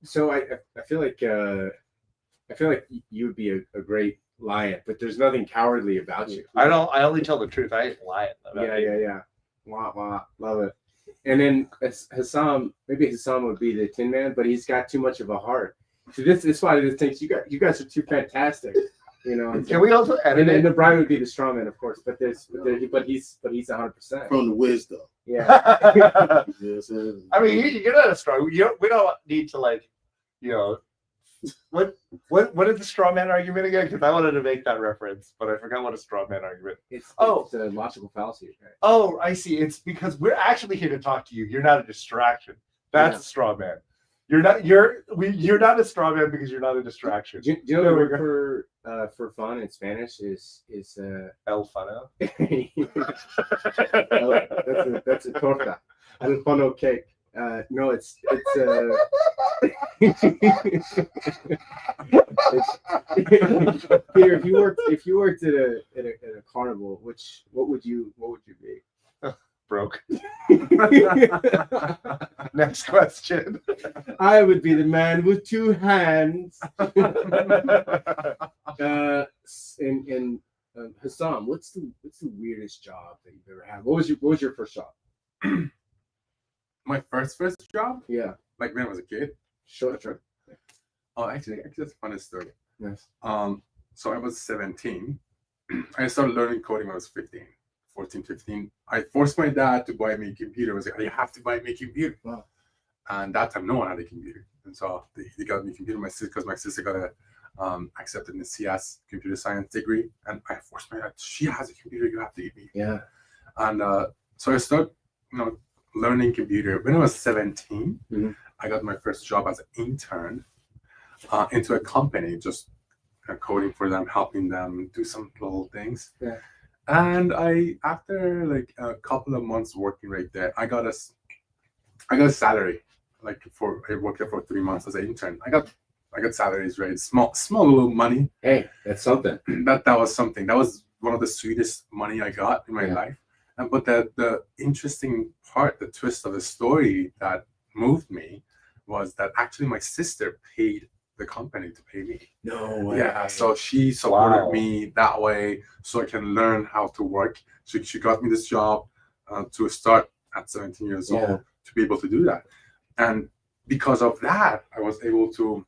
[SPEAKER 3] So I feel like you would be a great lion, but there's nothing cowardly about you.
[SPEAKER 1] I only tell the truth. I ain't lying.
[SPEAKER 3] Yeah. Wah wah, love it. And then Hesam, maybe Hesam would be the Tin Man, but he's got too much of a heart. So this is why this thinks you guys are too fantastic. You know.
[SPEAKER 1] Can we also edit
[SPEAKER 3] And
[SPEAKER 1] it?
[SPEAKER 3] then Brian would be the strong man, of course. But he's 100%.
[SPEAKER 4] From the Wiz, though.
[SPEAKER 3] Yeah.
[SPEAKER 4] Yes,
[SPEAKER 1] I mean, you're not a strong. We don't need to like, you know, what is the straw man argument again? Because I wanted to make that reference, but I forgot what a straw man argument.
[SPEAKER 3] It's
[SPEAKER 1] Oh.
[SPEAKER 3] it's a logical fallacy. Right?
[SPEAKER 1] Oh, I see. It's because we're actually here to talk to you. You're not a distraction. That's a straw man. You're not a straw man because you're not a distraction.
[SPEAKER 3] Do you know the word for fun in Spanish is
[SPEAKER 1] El fano.
[SPEAKER 3] that's a torta. El fano cake. No, it's Peter. If you worked at a carnival, what would you be?
[SPEAKER 1] Broke. Next question.
[SPEAKER 3] I would be the man with two hands. Hesam, what's the weirdest job that you've ever had? What was your first job?
[SPEAKER 2] My first job,
[SPEAKER 3] Yeah,
[SPEAKER 2] like when I was a kid.
[SPEAKER 3] sure.
[SPEAKER 2] Oh, actually, that's a funny story.
[SPEAKER 3] Yes.
[SPEAKER 2] So I was 17. I started learning coding when I was 14, 15. I forced my dad to buy me a computer. I was like, you have to buy me a computer.
[SPEAKER 3] Wow.
[SPEAKER 2] And that time, no one had a computer. And so they got me a computer. Because my sister got accepted in the CS computer science degree. And I forced my dad, she has a computer, you have to give me.
[SPEAKER 3] Yeah.
[SPEAKER 2] And so I started, learning computer. When I was 17, I got my first job as an intern into a company, just coding for them, helping them do some little things.
[SPEAKER 3] Yeah.
[SPEAKER 2] And after like a couple of months working right there, I got a salary. Like I worked there for 3 months as an intern. I got salaries, right? Small little money.
[SPEAKER 3] Hey, that's something.
[SPEAKER 2] That was something. That was one of the sweetest money I got in my life. But the interesting part, the twist of the story that moved me was that actually my sister paid the company to pay me.
[SPEAKER 3] No way.
[SPEAKER 2] Yeah, so she supported me that way so I can learn how to work. She got me this job to start at 17 years old to be able to do that. And because of that, I was able to,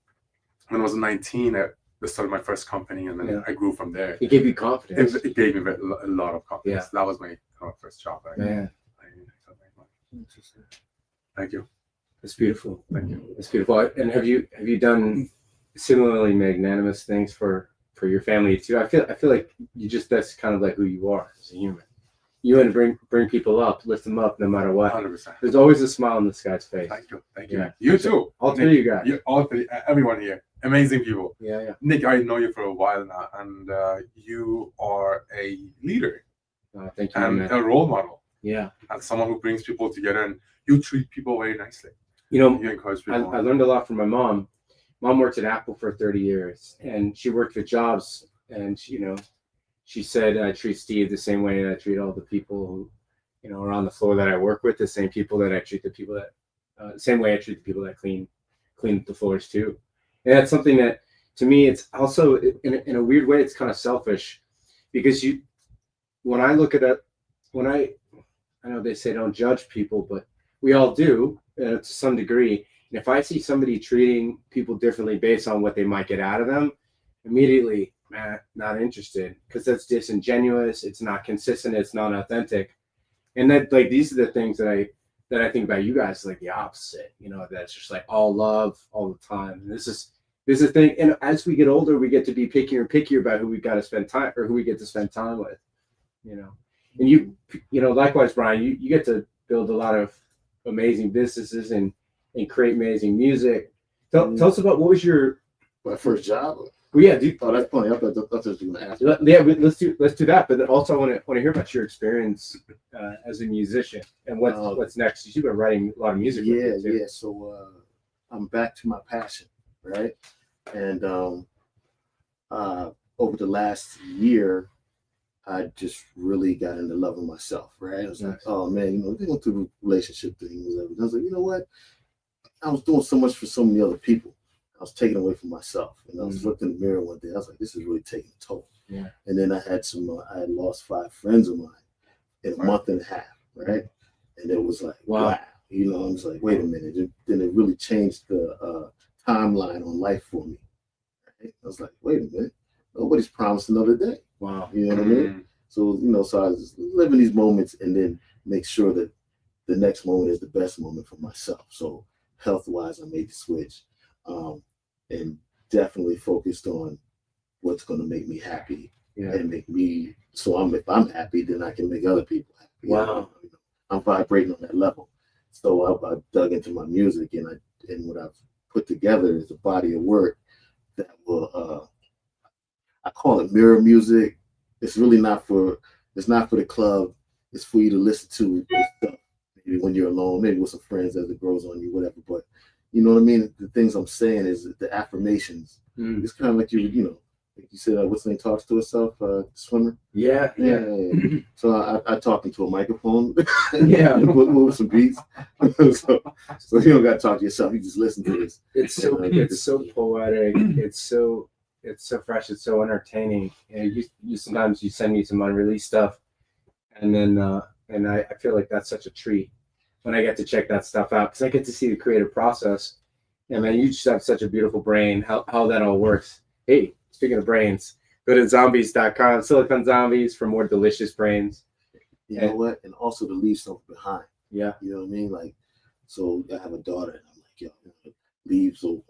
[SPEAKER 2] when I was 19, I started my first company, and then I grew from there.
[SPEAKER 3] It gave you confidence.
[SPEAKER 2] It gave me a lot of confidence.
[SPEAKER 3] Yeah.
[SPEAKER 2] That was my first job. Thank you.
[SPEAKER 3] It's beautiful.
[SPEAKER 2] Thank you.
[SPEAKER 3] It's beautiful. And have you done similarly magnanimous things for your family too? I feel like that's kind of like who you are as a human. You want to bring people up, lift them up no matter what.
[SPEAKER 2] 100%.
[SPEAKER 3] There's always a smile on this guy's face.
[SPEAKER 2] Thank you. Thank you.
[SPEAKER 3] Yeah.
[SPEAKER 2] You too.
[SPEAKER 3] All three of you guys.
[SPEAKER 2] All three, everyone here. Amazing people.
[SPEAKER 3] Yeah.
[SPEAKER 2] Nick, I know you for a while now, and you are a leader
[SPEAKER 3] Thank you,
[SPEAKER 2] and
[SPEAKER 3] man.
[SPEAKER 2] a role model.
[SPEAKER 3] Yeah.
[SPEAKER 2] And someone who brings people together, and you treat people very nicely.
[SPEAKER 3] You
[SPEAKER 2] encourage people.
[SPEAKER 3] I learned a lot from my mom. Mom worked at Apple for 30 years, and she worked with jobs. And she said, "I treat Steve the same way I treat all the people who, are on the floor that I work with. The same people that I treat the people that, same way I treat the people that clean the floors too." And that's something that, to me, it's also in a weird way, it's kind of selfish, because when I look at it, I know they say don't judge people, but we all do to some degree. And if I see somebody treating people differently based on what they might get out of them, immediately, not interested, because that's disingenuous. It's not consistent. It's not authentic. And that, like, these are the things that I think about you guys, like the opposite. That's just like all love all the time. And this is a thing. And as we get older, we get to be pickier and pickier about who we got to spend time, or who we get to spend time with. And you likewise, Brian, you get to build a lot of amazing businesses and create amazing music. Tell us about what was
[SPEAKER 4] my first job.
[SPEAKER 3] Well, yeah, dude.
[SPEAKER 4] Oh, that's funny. I thought you were going to ask.
[SPEAKER 3] Yeah, let's do that. But then also, I want to hear about your experience as a musician and what's next. You've been writing a lot of music.
[SPEAKER 4] Yeah. So I'm back to my passion, right? And over the last year, I just really got into loving myself, right? I was like, oh man, they went through the relationship thing. I was like, you know what? I was doing so much for so many other people. I was taking away from myself. And I was looking in the mirror one day. I was like, this is really taking a toll.
[SPEAKER 3] Yeah.
[SPEAKER 4] And then I had lost 5 friends of mine in a month and a half, right? And it was like, wow. I was like, wait a minute. Then it really changed the timeline on life for me. Right? I was like, wait a minute. Nobody's promised another day.
[SPEAKER 3] Wow.
[SPEAKER 4] You know what I mean? So, so I was living these moments and then make sure that the next moment is the best moment for myself. So health-wise, I made the switch and definitely focused on what's going to make me happy and make me, if I'm happy, then I can make other people happy.
[SPEAKER 3] Wow.
[SPEAKER 4] I'm vibrating on that level. So I dug into my music and what I've put together is a body of work that will, I call it mirror music. It's really not for the club. It's for you to listen to yourself, maybe when you're alone, maybe with some friends as it grows on you, whatever. But you know what I mean? The things I'm saying is the affirmations. It's kind of like like you said, what's the name talks to itself, swimmer? Yeah. So I talk into a microphone. Move some beats. so you don't got to talk to yourself. You just listen to this.
[SPEAKER 3] It's so poetic. It's so fresh. It's so entertaining. And you sometimes you send me some unreleased stuff, and then and I feel like that's such a treat when I get to check that stuff out because I get to see the creative process. Yeah, man, you just have such a beautiful brain. How that all works. Hey, speaking of brains, go to zombies.com, Silicon Zombies, for more delicious brains.
[SPEAKER 4] You know what? And also to leave something behind.
[SPEAKER 3] Yeah.
[SPEAKER 4] You know what I mean? Like, so I have a daughter, and I'm like, leave so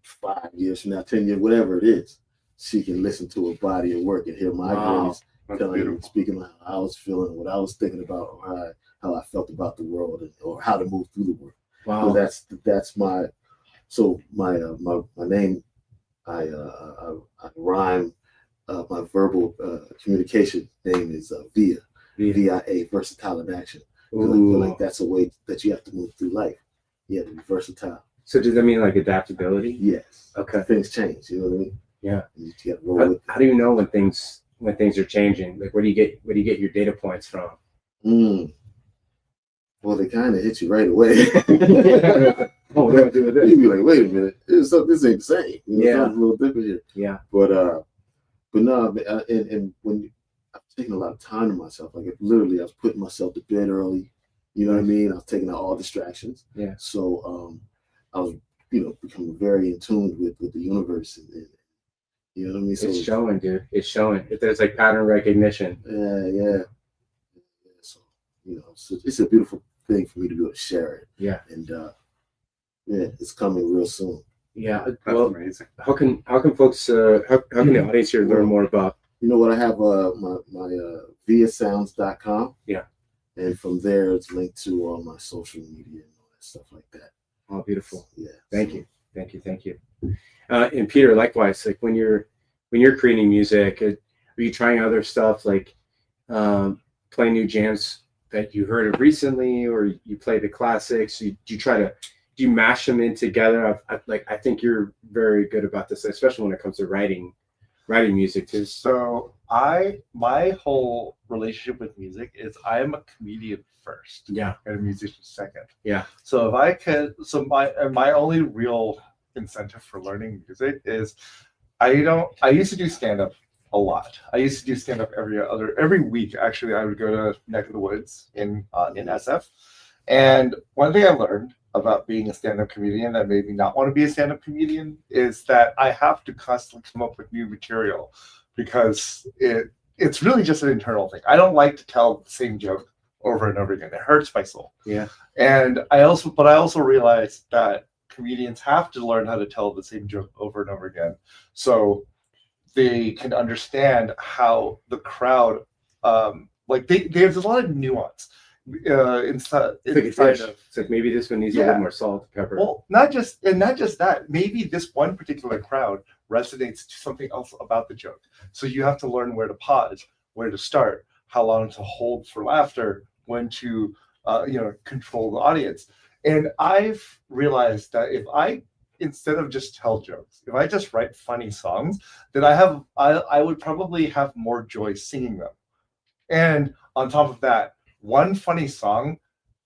[SPEAKER 4] 5 years from now, 10 years, whatever it is, she can listen to a body of work and hear my voice speaking how I was feeling, what I was thinking about, or how I felt about the world, or how to move through the world.
[SPEAKER 3] Wow.
[SPEAKER 4] So that's my name. I rhyme. My verbal communication name is VIA, versatile in action. I feel like that's a way that you have to move through life. You have to be versatile.
[SPEAKER 3] So does that mean like adaptability?
[SPEAKER 4] Yes.
[SPEAKER 3] Okay.
[SPEAKER 4] Things change. You know what I mean?
[SPEAKER 3] Yeah.
[SPEAKER 4] You got to roll with it.
[SPEAKER 3] How do you know when things are changing? Like, where do you get your data points from?
[SPEAKER 4] Well, they kind of hit you right away.
[SPEAKER 3] Oh, what do I do with this?
[SPEAKER 4] You'd be like, wait a minute, this ain't the same. It's a little different here.
[SPEAKER 3] Yeah.
[SPEAKER 4] But no, and when I've taken a lot of time to myself, like literally, I was putting myself to bed early. You know what I mean? I was taking out all distractions.
[SPEAKER 3] Yeah.
[SPEAKER 4] So I was, becoming very in tune with the universe, and you know what I mean. So
[SPEAKER 3] it's showing, dude. It's showing. There's like pattern recognition.
[SPEAKER 4] Yeah. So it's a beautiful thing for me to be able to share it.
[SPEAKER 3] Yeah.
[SPEAKER 4] And it's coming real soon.
[SPEAKER 3] Yeah.
[SPEAKER 2] That's amazing.
[SPEAKER 3] How can folks how can the audience here learn more about?
[SPEAKER 4] You know what? I have my viasounds.com.
[SPEAKER 3] Yeah.
[SPEAKER 4] And from there, it's linked to all my social media and all that stuff like that.
[SPEAKER 3] Oh, beautiful.
[SPEAKER 4] Yeah.
[SPEAKER 3] Thank you. And Peter, likewise, like when you're creating music, are you trying other stuff like playing new jams that you heard of recently, or you play the classics? Do you mash them in together? I think you're very good about this, especially when it comes to writing music too.
[SPEAKER 1] So my whole relationship with music is I am a comedian first, and a musician second.
[SPEAKER 3] Yeah.
[SPEAKER 1] So if I could, my only real incentive for learning music is I used to do stand up a lot. I used to do stand up every week. Actually, I would go to Neck of the Woods in SF, and one thing I learned about being a stand-up comedian that made me not want to be a stand-up comedian is that I have to constantly come up with new material because it's really just an internal thing. I don't like to tell the same joke over and over again. It hurts my soul.
[SPEAKER 3] Yeah.
[SPEAKER 1] And I also realized that comedians have to learn how to tell the same joke over and over again, so they can understand how the crowd, there's a lot of nuance. Inside of,
[SPEAKER 3] it's like maybe this one needs a little more salt, pepper.
[SPEAKER 1] Well, not just that. Maybe this one particular crowd resonates to something else about the joke. So you have to learn where to pause, where to start, how long to hold for laughter, when to control the audience. And I've realized that instead of just tell jokes, if I just write funny songs, then I would probably have more joy singing them. And on top of that, one funny song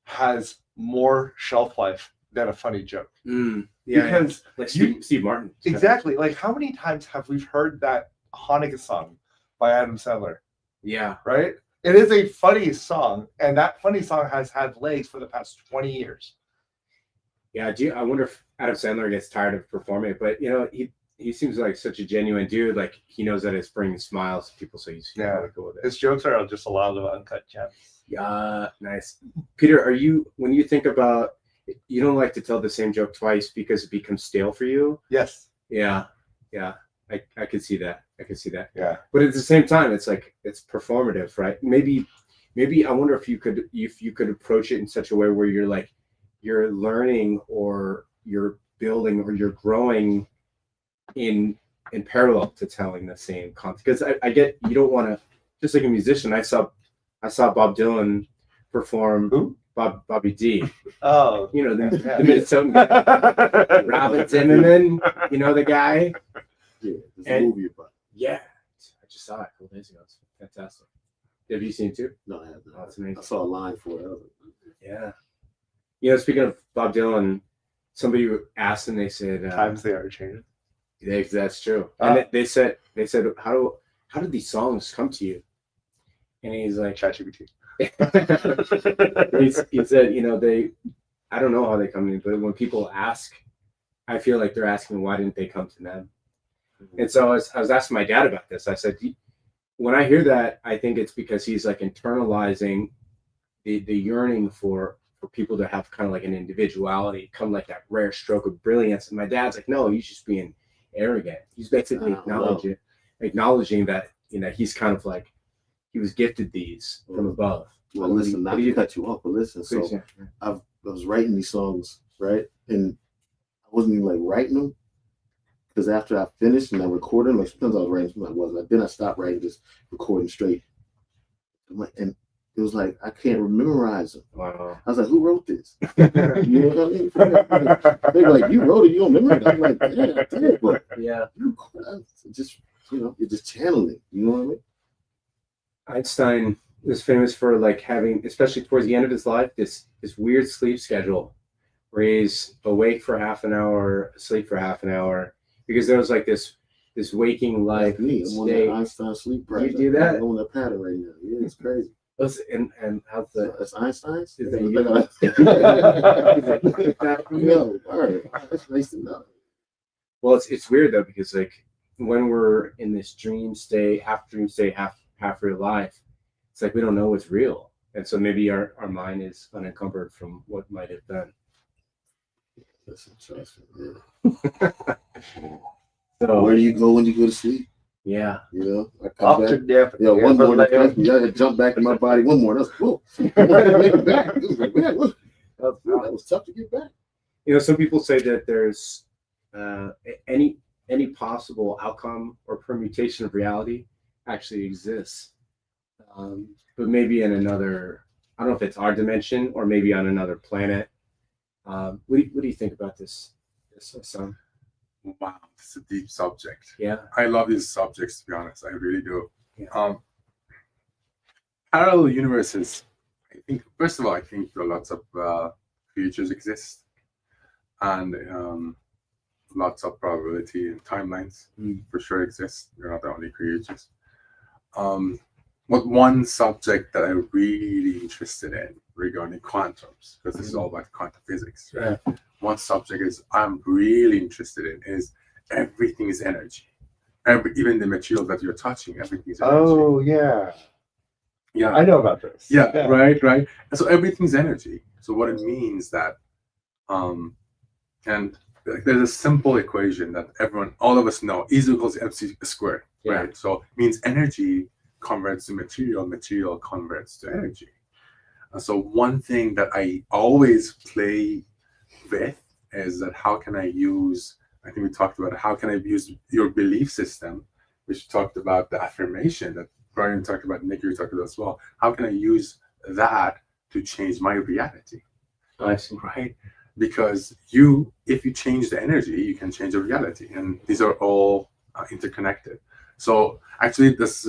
[SPEAKER 1] has more shelf life than a funny joke.
[SPEAKER 3] Yeah,
[SPEAKER 1] Because
[SPEAKER 3] like
[SPEAKER 1] you-
[SPEAKER 3] Steve Martin.
[SPEAKER 1] exactly, like how many times have we heard that Hanukkah song by Adam Sandler?
[SPEAKER 3] Yeah.
[SPEAKER 1] Right? It is a funny song, and that funny song has had legs for the past 20 years.
[SPEAKER 3] Yeah, I wonder if Adam Sandler gets tired of performing it, but he seems like such a genuine dude. Like he knows that it's bringing smiles to people, so he's really cool with it.
[SPEAKER 1] His jokes are just a lot of uncut gems.
[SPEAKER 3] Yeah, nice. Peter, when you think about, you don't like to tell the same joke twice because it becomes stale for you?
[SPEAKER 1] Yes.
[SPEAKER 3] Yeah. I could see that.
[SPEAKER 1] Yeah.
[SPEAKER 3] But at the same time, it's like it's performative, right? Maybe I wonder if you could approach it in such a way where you're learning or you're building or you're growing in parallel to telling the same content. Because I get, you don't want to, just like a musician. I saw Bob Dylan perform.
[SPEAKER 1] Who?
[SPEAKER 3] Bobby D.
[SPEAKER 1] Oh,
[SPEAKER 3] You know, the Minnesotan guy. Robert Zimmerman, you know the guy?
[SPEAKER 4] Yeah, there's a
[SPEAKER 3] And-
[SPEAKER 4] movie about it.
[SPEAKER 3] Yeah. I just saw it a couple days ago. It's fantastic. Have you seen it too?
[SPEAKER 4] No, I haven't.
[SPEAKER 3] Oh, it's amazing.
[SPEAKER 4] I saw a line for it.
[SPEAKER 3] Yeah. You know, speaking of Bob Dylan, somebody asked and they said,
[SPEAKER 1] times they are changing.
[SPEAKER 3] that's true.
[SPEAKER 1] Ah.
[SPEAKER 3] And they said, how did these songs come to you? And he's like,
[SPEAKER 1] ChatGPT.
[SPEAKER 3] he said, I don't know how they come to me, but when people ask, I feel like they're asking, why didn't they come to them? And so I was asking my dad about this. I said, when I hear that, I think it's because he's like internalizing the yearning for people to have kind of like an individuality, kind of like that rare stroke of brilliance. And my dad's like, no, he's just being arrogant. He's basically acknowledging that, he's kind of like, he was gifted these from above.
[SPEAKER 4] Well, listen, not to cut you off, but listen. So
[SPEAKER 3] Please, yeah.
[SPEAKER 4] I was writing these songs, right? And I wasn't even like writing them because after I finished and I recorded them, like sometimes I was writing, sometimes I wasn't. Then I stopped writing, just recording straight. And it was like I can't memorize them.
[SPEAKER 3] Wow.
[SPEAKER 4] I was like, who wrote this? You know what I mean? They were like, you wrote it, you don't memorize it. I'm like, yeah, I did, but
[SPEAKER 3] Yeah.
[SPEAKER 4] just you're just channeling. You know what I mean?
[SPEAKER 3] Einstein was famous for like having, especially towards the end of his life, this weird sleep schedule where he's awake for half an hour, asleep for half an hour, because there was like this waking life
[SPEAKER 4] Like me, I'm on
[SPEAKER 3] state.
[SPEAKER 4] that Einstein sleep pattern.
[SPEAKER 3] You do that?
[SPEAKER 4] I'm on that pattern right now. Yeah, it's crazy.
[SPEAKER 3] And how's the
[SPEAKER 4] That's Einstein's?
[SPEAKER 3] Is that
[SPEAKER 4] you? Yo, all right. That's nice to know.
[SPEAKER 3] well, it's weird though, because like when we're in this dream state, half real life, it's like we don't know what's real, and so maybe our mind is unencumbered from what might have been.
[SPEAKER 4] Listen, trust me. Yeah.
[SPEAKER 3] So
[SPEAKER 4] Where do you go when you go to sleep?
[SPEAKER 3] yeah,
[SPEAKER 4] You know, I come
[SPEAKER 1] Up
[SPEAKER 4] back.
[SPEAKER 1] to death.
[SPEAKER 4] Yo, one morning, trust me, I jumped back in my body. One morning, I was whoa. I wanted to make it back. It was like, man, look, that was tough to get back.
[SPEAKER 3] some people say that there's any possible outcome or permutation of reality actually exists, but maybe in another. I don't know if it's our dimension or maybe on another planet. What do you think about this Hesam?
[SPEAKER 2] Wow, it's a deep subject.
[SPEAKER 3] Yeah.
[SPEAKER 2] I love these subjects, to be honest. I really do.
[SPEAKER 3] Yeah.
[SPEAKER 2] Parallel universes. I think, first of all, I think there are lots of creatures exist, and lots of probability and timelines for sure exist. They're not the only creatures. But one subject that I'm really interested in regarding quantums, because this is all about quantum physics, right?
[SPEAKER 3] Yeah.
[SPEAKER 2] One subject I'm really interested in is everything is energy. Even the material that you're touching, everything is energy.
[SPEAKER 1] Oh yeah,
[SPEAKER 2] Yeah,
[SPEAKER 1] I know about this.
[SPEAKER 2] yeah, right. And so everything's energy. So what it means that, and there's a simple equation that all of us know: E equals mc squared, right? So it means energy converts to material, material converts to energy. And so one thing that I always play with is that how can I use, I think we talked about it, how can I use your belief system, which talked about the affirmation that Brian talked about, Nick, you talked about as well. How can I use that to change my reality?
[SPEAKER 3] I see.
[SPEAKER 2] Right? because if you change the energy, you can change the reality, and these are all interconnected. So actually, this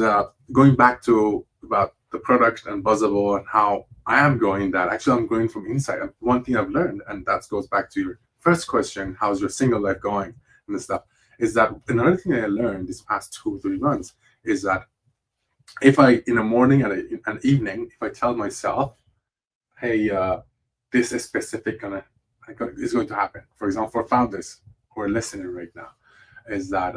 [SPEAKER 2] going back to about the product and Buzzable and how I am growing that. Actually, I'm growing from inside. One thing I've learned, and that goes back to your first question, how's your single life going and this stuff, is that another thing I learned this past 2-3 months is that if I, in the morning and an evening, if I tell myself, hey, this is specific is going to happen. For example, for founders who are listening right now, is that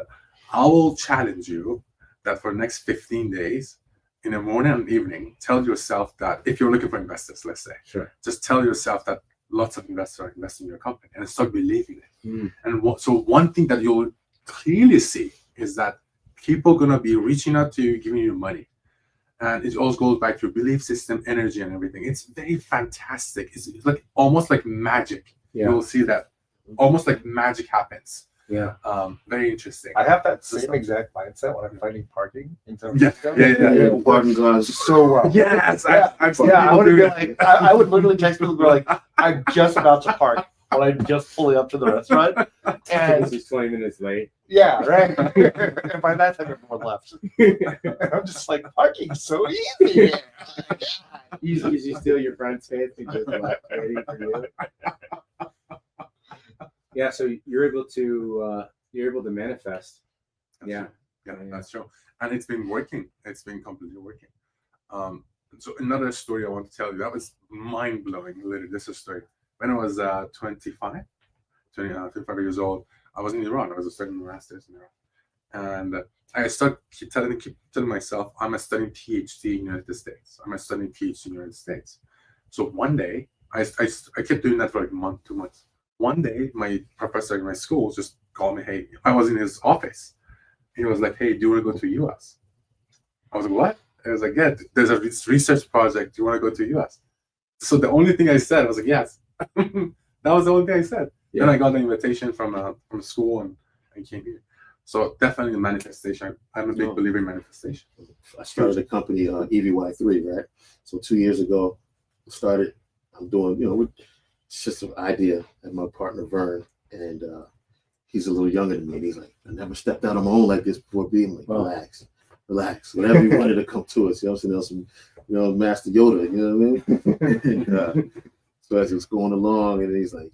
[SPEAKER 2] I will challenge you that for the next 15 days, in the morning and evening, tell yourself that if you're looking for investors, let's say,
[SPEAKER 3] Sure.
[SPEAKER 2] just tell yourself that lots of investors are investing in your company and start believing it. And so one thing that you'll clearly see is that people are going to be reaching out to you, giving you money. And it also goes back to your belief system, energy, and everything. It's very fantastic. It's like almost like magic.
[SPEAKER 3] Yeah.
[SPEAKER 2] You'll see that almost like magic happens.
[SPEAKER 3] Yeah.
[SPEAKER 2] Very interesting.
[SPEAKER 1] I have that same exact mindset when I'm finding parking in San
[SPEAKER 2] Yeah,
[SPEAKER 1] Francisco.
[SPEAKER 2] yeah.
[SPEAKER 4] Parking garages.
[SPEAKER 1] So well.
[SPEAKER 2] Yes,
[SPEAKER 1] Yeah,
[SPEAKER 2] I've seen
[SPEAKER 1] I
[SPEAKER 2] people
[SPEAKER 1] would
[SPEAKER 2] do
[SPEAKER 1] be
[SPEAKER 2] that.
[SPEAKER 1] like, I would literally text people and be like, I'm just about to park when I'm just pulling up to the restaurant. And
[SPEAKER 3] He's 20 minutes late.
[SPEAKER 1] yeah, right. And by that time, everyone left. And I'm just like, parking's so easy.
[SPEAKER 3] You steal your friend's face and just left waiting for you. Yeah, so you're able to manifest. Yeah.
[SPEAKER 2] Yeah, that's true. And it's been working. It's been completely working. So another story I want to tell you, that was mind-blowing. Literally, this is a story. When I was 25 years old, I was in Iran. I was studying my master's in Iran. And I keep telling myself, I'm studying PhD in the United States. I'm studying PhD in the United States. So one day, I kept doing that for like a month, 2 months. One day, my professor in my school just called me. Hey, I was in his office. He was like, hey, do you want to go to US? I was like, what? I was like, yeah, there's a research project. Do you want to go to US? So the only thing I said, I was like, yes. That was the only thing I said.
[SPEAKER 3] Yeah.
[SPEAKER 2] Then I got an invitation from school and came here. So definitely manifestation. I'm a big believer in manifestation.
[SPEAKER 4] I started a company, EVY3, right? So 2 years ago, I'm doing, it's just an idea. And my partner, Vern, and he's a little younger than me. And he's like, I never stepped out on my own like this before. Being like, relax. Whatever you wanted to come to us, some, Master Yoda, you know what I mean? And, so as it was going along, and he's like,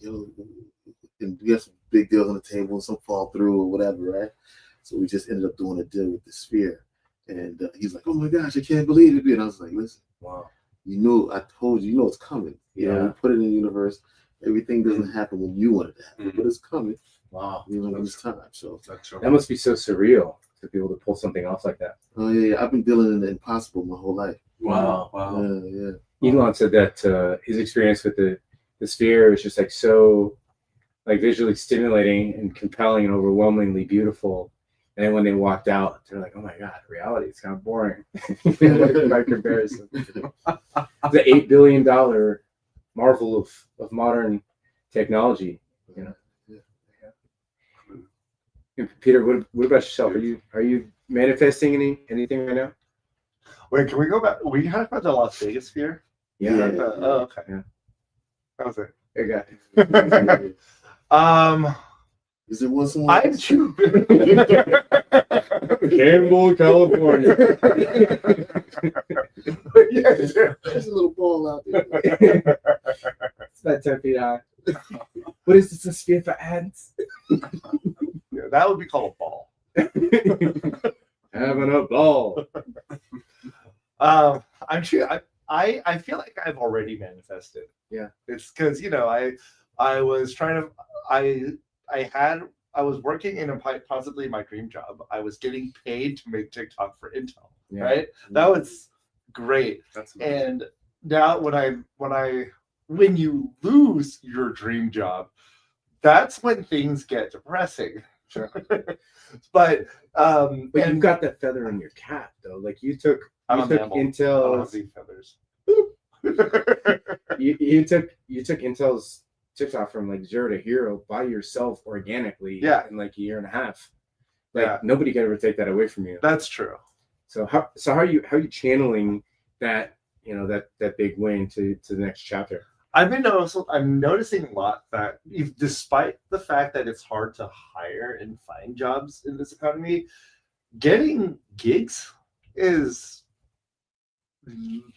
[SPEAKER 4] and we got some big deals on the table, and some fall through or whatever, right? So we just ended up doing a deal with the Sphere. And he's like, oh my gosh, I can't believe it. And I was like, listen,
[SPEAKER 3] Wow.
[SPEAKER 4] I told you, it's coming. We put it in the universe. Everything doesn't happen when you want it to happen, but it's coming.
[SPEAKER 3] Wow.
[SPEAKER 4] When it's time. So
[SPEAKER 2] That's true.
[SPEAKER 3] That must be so surreal to be able to pull something off like that.
[SPEAKER 4] oh yeah, I've been dealing in the impossible my whole life.
[SPEAKER 2] Wow.
[SPEAKER 4] Yeah.
[SPEAKER 3] Elon said that his experience with the Sphere was just like so like visually stimulating and compelling and overwhelmingly beautiful. And then when they walked out, they're like, oh my God, reality is kind of boring by comparison. The $8 billion marvel of modern technology. Peter, what about yourself? Are you manifesting anything right now?
[SPEAKER 1] Wait, can we go back? We talked about the Las Vegas Sphere.
[SPEAKER 3] Yeah.
[SPEAKER 1] Oh, okay.
[SPEAKER 3] Yeah.
[SPEAKER 1] That was it.
[SPEAKER 3] Okay.
[SPEAKER 4] Is it one someone?
[SPEAKER 1] I'm too.
[SPEAKER 3] Campbell, California.
[SPEAKER 1] Yes.
[SPEAKER 4] There's a little ball out there.
[SPEAKER 3] It's about 10 feet high. What is this, a sphere for ants?
[SPEAKER 1] Yeah, that would be called a ball.
[SPEAKER 3] Having a ball.
[SPEAKER 1] I'm sure. I feel like I've already manifested.
[SPEAKER 3] Yeah.
[SPEAKER 1] It's because I was trying to. I was working in possibly my dream job. I was getting paid to make TikTok for Intel.
[SPEAKER 3] Yeah.
[SPEAKER 1] Right. That was great.
[SPEAKER 2] That's amazing.
[SPEAKER 1] And now when you lose your dream job, that's when things get depressing.
[SPEAKER 3] Sure.
[SPEAKER 1] But
[SPEAKER 3] you've got that feather in your cap, though. Like you took Intel's.
[SPEAKER 1] Feathers.
[SPEAKER 3] you took Intel's TikTok from like 0 to hero by yourself organically.
[SPEAKER 1] Yeah.
[SPEAKER 3] In like a year and a half. Like nobody could ever take that away from you.
[SPEAKER 1] That's true.
[SPEAKER 3] So how are you channeling that that big win to the next chapter?
[SPEAKER 1] I'm noticing a lot that despite the fact that it's hard to hire and find jobs in this economy, getting gigs is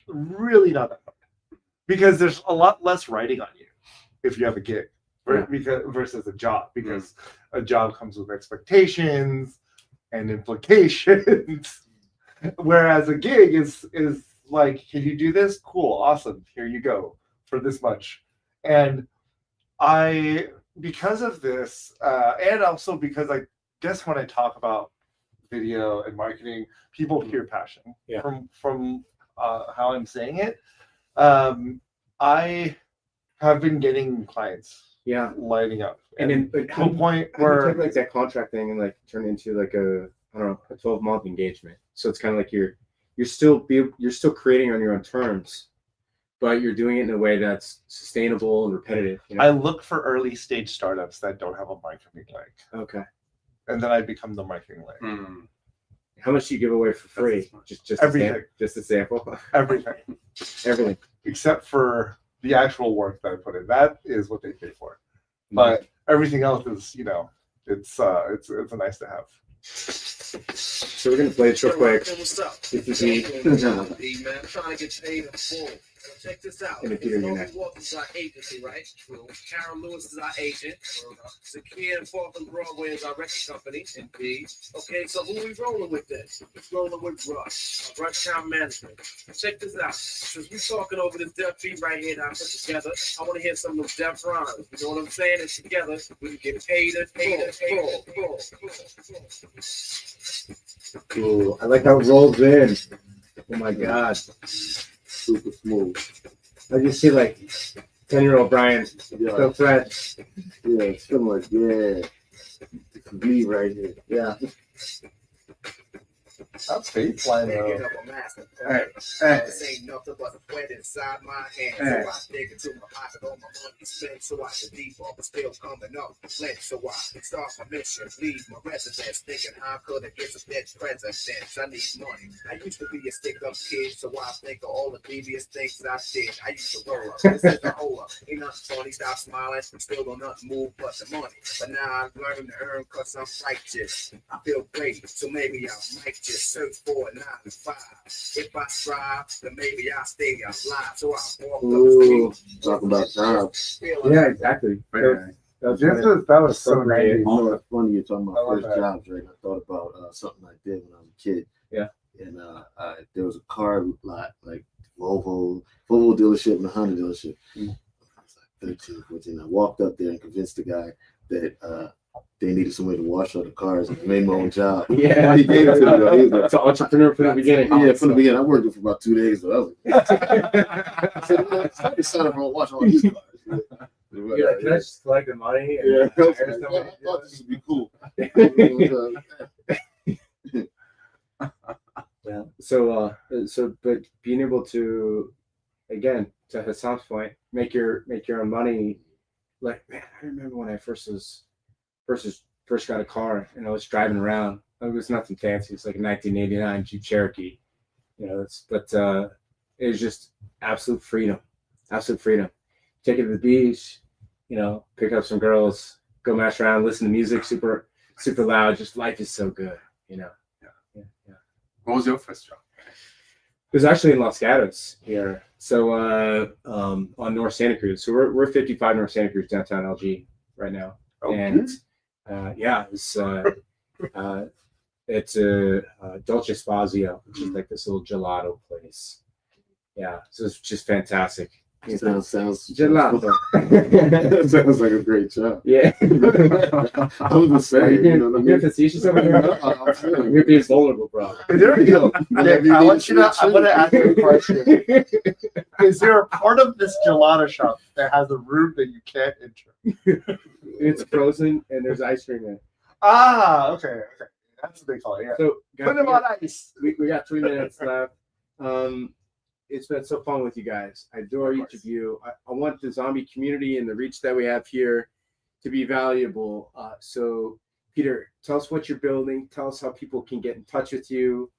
[SPEAKER 1] really not that hard because there's a lot less writing on you if you have a gig versus a job, because a job comes with expectations and implications, whereas a gig is like, can you do this? Cool, awesome, here you go for this much. And because of this, and also because I guess when I talk about video and marketing, people hear passion from how I'm saying it. I have been getting clients lining up,
[SPEAKER 3] and then
[SPEAKER 1] to a point
[SPEAKER 3] how do you
[SPEAKER 1] where
[SPEAKER 3] take like that contract thing and like turn it into like a 12-month engagement. So it's kind of like you're still creating on your own terms, but you're doing it in a way that's sustainable and repetitive. You know?
[SPEAKER 1] I look for early stage startups that don't have a marketing leg.
[SPEAKER 3] Okay.
[SPEAKER 1] And then I become the marketing leg.
[SPEAKER 3] How much do you give away for free? Just
[SPEAKER 1] everything.
[SPEAKER 3] Just a sample.
[SPEAKER 1] Everything.
[SPEAKER 3] Everything.
[SPEAKER 1] Except for the actual work that I put in. That is what they pay for. But everything else is, it's a nice to have.
[SPEAKER 3] So we're gonna play it real quick. This is me.
[SPEAKER 5] Check this out.
[SPEAKER 3] And if you're
[SPEAKER 5] Roman Walters is our agency, right? Karen Lewis is our agent. Zakia and Fourth and Broadway is our record company. Indeed. Okay, so who we rolling with this? We're rolling with Rush, Rush Town Management. Check this out. Since we're talking over this deaf beat right here that I put together, I want to hear some of those deaf rhymes. You know what I'm saying? And together, we can get paid.
[SPEAKER 3] Cool. I like how it rolls in. Oh my god.
[SPEAKER 4] Super smooth.
[SPEAKER 3] I just see like 10-year-old Brian.
[SPEAKER 4] Yeah,
[SPEAKER 3] So fresh.
[SPEAKER 4] yeah, it's feeling like, it's me right here. Yeah.
[SPEAKER 1] That's baseline though.
[SPEAKER 5] This ain't nothing but a sweat inside my hands. So I dig into my pocket, all my money spent, so I can default, but still coming up plenty. So I start my mission, leave my residence, thinking how could I get some next presidents? I need money. I used to be a stick-up kid, so I think of all the devious things I did. I used to roll up. This is the hole up. Ain't nothing funny, stop smiling, still don't nothing move but the money. But now I've learned to earn cause I'm righteous. I feel great, so maybe I might just search for a 9 to 5. If I strive, then maybe I'll stay alive. So I walk up the street.
[SPEAKER 4] Talking about time.
[SPEAKER 3] Yeah, exactly. That was so great.
[SPEAKER 4] You know, it's funny you're talking
[SPEAKER 1] I
[SPEAKER 4] about
[SPEAKER 1] love
[SPEAKER 4] first
[SPEAKER 1] that.
[SPEAKER 4] jobs, right? I thought about something I did when I was a kid.
[SPEAKER 3] Yeah.
[SPEAKER 4] And there was a car lot, like Volvo dealership and a Honda dealership. I was like 13, 14. I walked up there and convinced the guy that they needed somebody to wash all the cars and made my own job.
[SPEAKER 3] Yeah.
[SPEAKER 4] He gave it to me, though. He was like,
[SPEAKER 3] It's an entrepreneur from the beginning.
[SPEAKER 4] yeah, from the beginning. I worked it for about 2 days, though. I was like, I said, "Stop me signing for wash all these cars."
[SPEAKER 3] Yeah, can I just collect the money? And
[SPEAKER 4] Yeah,
[SPEAKER 3] hire
[SPEAKER 4] I
[SPEAKER 3] somebody?
[SPEAKER 4] thought this would be cool.
[SPEAKER 3] Yeah. So, but being able to, again, to Hassan's point, make your own money. Like, man, I remember when I first got a car and I was driving around. It was nothing fancy. It's like a 1989 Jeep Cherokee. It was just absolute freedom. Absolute freedom. Take it to the beach, pick up some girls, go mess around, listen to music super, super loud. Just life is so good, Yeah.
[SPEAKER 2] What was your first job?
[SPEAKER 3] It was actually in Los Gatos here. So on North Santa Cruz. So we're 55 North Santa Cruz, downtown LG right now.
[SPEAKER 1] Oh,
[SPEAKER 3] And it's a Dolce Spazio, which is like this little gelato place. Yeah, so it's just fantastic.
[SPEAKER 4] Sounds
[SPEAKER 3] Gelato.
[SPEAKER 4] sounds like a great job.
[SPEAKER 3] Yeah.
[SPEAKER 4] I was the same. You know what I
[SPEAKER 3] You're
[SPEAKER 4] mean?
[SPEAKER 3] facetious over here. You're being vulnerable, bro.
[SPEAKER 1] There we go. Nick, I want to ask you a question. Is there a part of this gelato shop that has a room that you can't enter?
[SPEAKER 3] It's frozen and there's ice cream in it.
[SPEAKER 1] Ah, okay. That's what they call it. Yeah.
[SPEAKER 3] So
[SPEAKER 1] Put them on ice.
[SPEAKER 3] we got 3 minutes left. It's been so fun with you guys. I adore each of you. I want the zombie community and the reach that we have here to be valuable. So, Peter, tell us what you're building. Tell us how people can get in touch with you,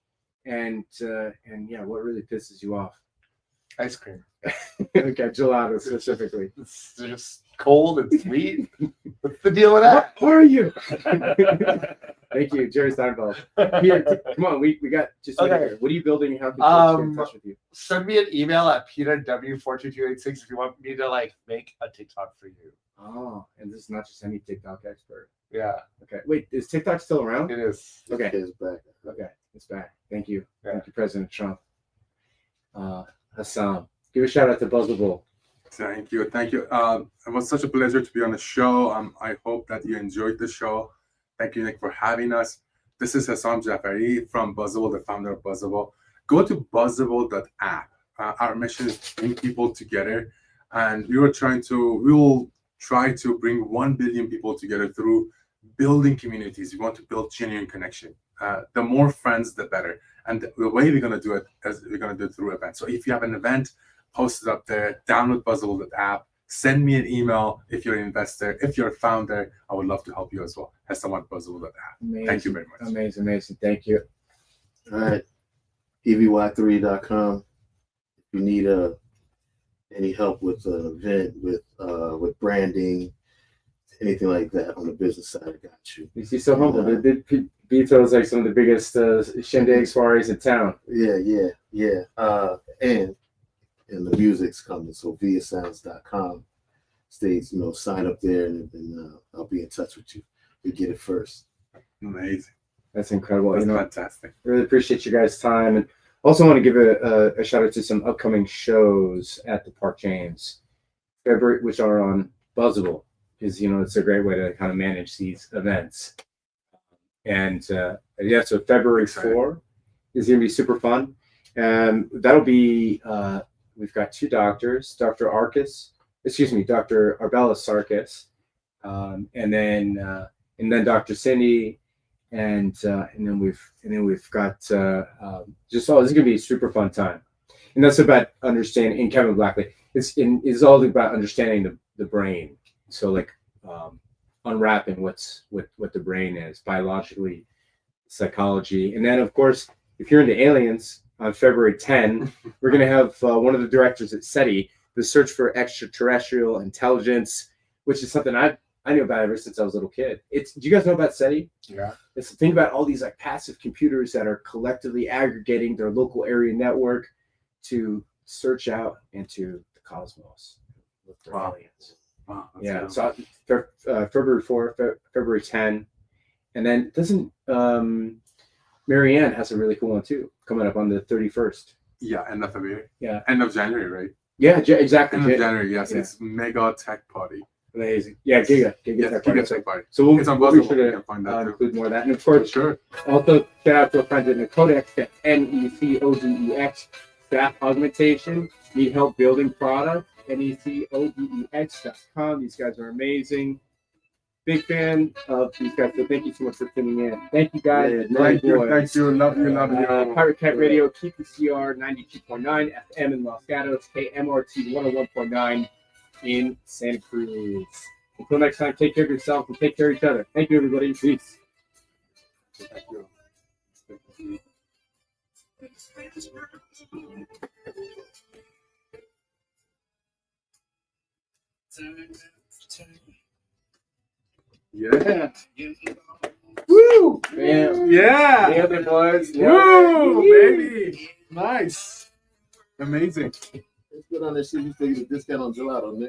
[SPEAKER 3] and what really pisses you off.
[SPEAKER 1] Ice cream.
[SPEAKER 3] Okay, gelato specifically.
[SPEAKER 1] It's just cold and sweet. What's the deal with that?
[SPEAKER 3] How are you? Thank you, Jerry Steinfeld. Here, come on, we got just
[SPEAKER 1] Okay.
[SPEAKER 3] here. What are you building? How can people get in touch with you?
[SPEAKER 1] Send me an email at PeterW42286 if you want me to like make a TikTok for you.
[SPEAKER 3] Oh, and this is not just any TikTok expert.
[SPEAKER 1] Yeah,
[SPEAKER 3] Okay, wait, is TikTok still around?
[SPEAKER 1] it is.
[SPEAKER 3] Okay,
[SPEAKER 4] It's back.
[SPEAKER 3] okay, it's back. Thank you,
[SPEAKER 1] Yeah.
[SPEAKER 3] thank you, President Trump. Hesam, give a shout out to Buzzable.
[SPEAKER 2] Thank you. It was such a pleasure to be on the show. I hope that you enjoyed the show. Thank you, Nick, for having us. This is Hesam Jafari from Buzzable, the founder of Buzzable. Go to buzzable.app. Our mission is to bring people together, and we will try to bring 1 billion people together through building communities. We want to build genuine connection. The more friends, the better. And the way we're going to do it is we're going to do it through events. So if you have an event, post it up there, download Buzzable app, send me an email if you're an investor. If you're a founder, I would love to help you as well. Hesam at Buzzable app. Thank you very much.
[SPEAKER 3] Amazing. Thank you.
[SPEAKER 4] All right. EVY3.com. If you need any help with an event, with branding, anything like that on the business side, I got you.
[SPEAKER 3] You see, so humble. Beto is like some of the biggest shindig soirees in town.
[SPEAKER 4] Yeah. And the music's coming. So viasounds.com states, sign up there and I'll be in touch with you. You get it first.
[SPEAKER 2] Amazing.
[SPEAKER 3] That's incredible.
[SPEAKER 2] That's fantastic.
[SPEAKER 3] Really appreciate you guys' time, and also want to give a shout out to some upcoming shows at the Park James, February, which are on Buzzable, because it's a great way to kind of manage these events. And so February 4 is going to be super fun, and that'll be we've got two doctors, Dr. Arbella Sarkis, and then Dr. Cindy. And then we've got this is gonna be a super fun time, and that's about understanding. And Kevin Blackley, it's all about understanding the brain. So like unwrapping what the brain is biologically, psychology, and then of course if you're into aliens on February 10, we're gonna have one of the directors at SETI, the Search for Extraterrestrial Intelligence, which is something I knew about ever since I was a little kid. Do you guys know about SETI?
[SPEAKER 1] Yeah.
[SPEAKER 3] It's think about all these like passive computers that are collectively aggregating their local area network to search out into the cosmos with their aliens.
[SPEAKER 2] Wow,
[SPEAKER 3] Yeah.
[SPEAKER 2] cool.
[SPEAKER 3] So February 4, February 10, and then doesn't Marianne has a really cool one too coming up on the 31st.
[SPEAKER 2] Yeah, end of February.
[SPEAKER 3] Yeah.
[SPEAKER 2] End of January, right?
[SPEAKER 3] Yeah, exactly.
[SPEAKER 2] End of January, yes.
[SPEAKER 3] Yeah.
[SPEAKER 2] It's Mega Tech Party.
[SPEAKER 3] Amazing. Yeah, Giga
[SPEAKER 2] Yes,
[SPEAKER 3] Tech
[SPEAKER 2] Giga
[SPEAKER 3] Party.
[SPEAKER 2] Tech Party.
[SPEAKER 3] So
[SPEAKER 2] It's on
[SPEAKER 3] we'll be
[SPEAKER 2] Buzzable.
[SPEAKER 3] sure
[SPEAKER 2] You
[SPEAKER 3] to
[SPEAKER 2] can find that too.
[SPEAKER 3] include more of that. And of course,
[SPEAKER 2] Sure.
[SPEAKER 3] also shout out to our friends at Necodex, that's NECODEX, staff augmentation. Need help building product? NECODEX.com. These guys are amazing. Big fan of these guys, so thank you so much for tuning in. Thank you guys.
[SPEAKER 2] Thank you. Love you.
[SPEAKER 3] Pirate Cat Radio, keep the CR 92.9 FM in Los Gatos, KMRT 101.9 in Santa Cruz. Until next time, take care of yourself and take care of each other. Thank you, everybody. Peace.
[SPEAKER 2] Thank you. Yeah.
[SPEAKER 3] Woo! Bam.
[SPEAKER 2] Yeah.
[SPEAKER 3] Nailed it, boys.
[SPEAKER 2] Woo, baby. Nice. Amazing.
[SPEAKER 4] Let's get on that shit. You still get a discount on gelato, Nick.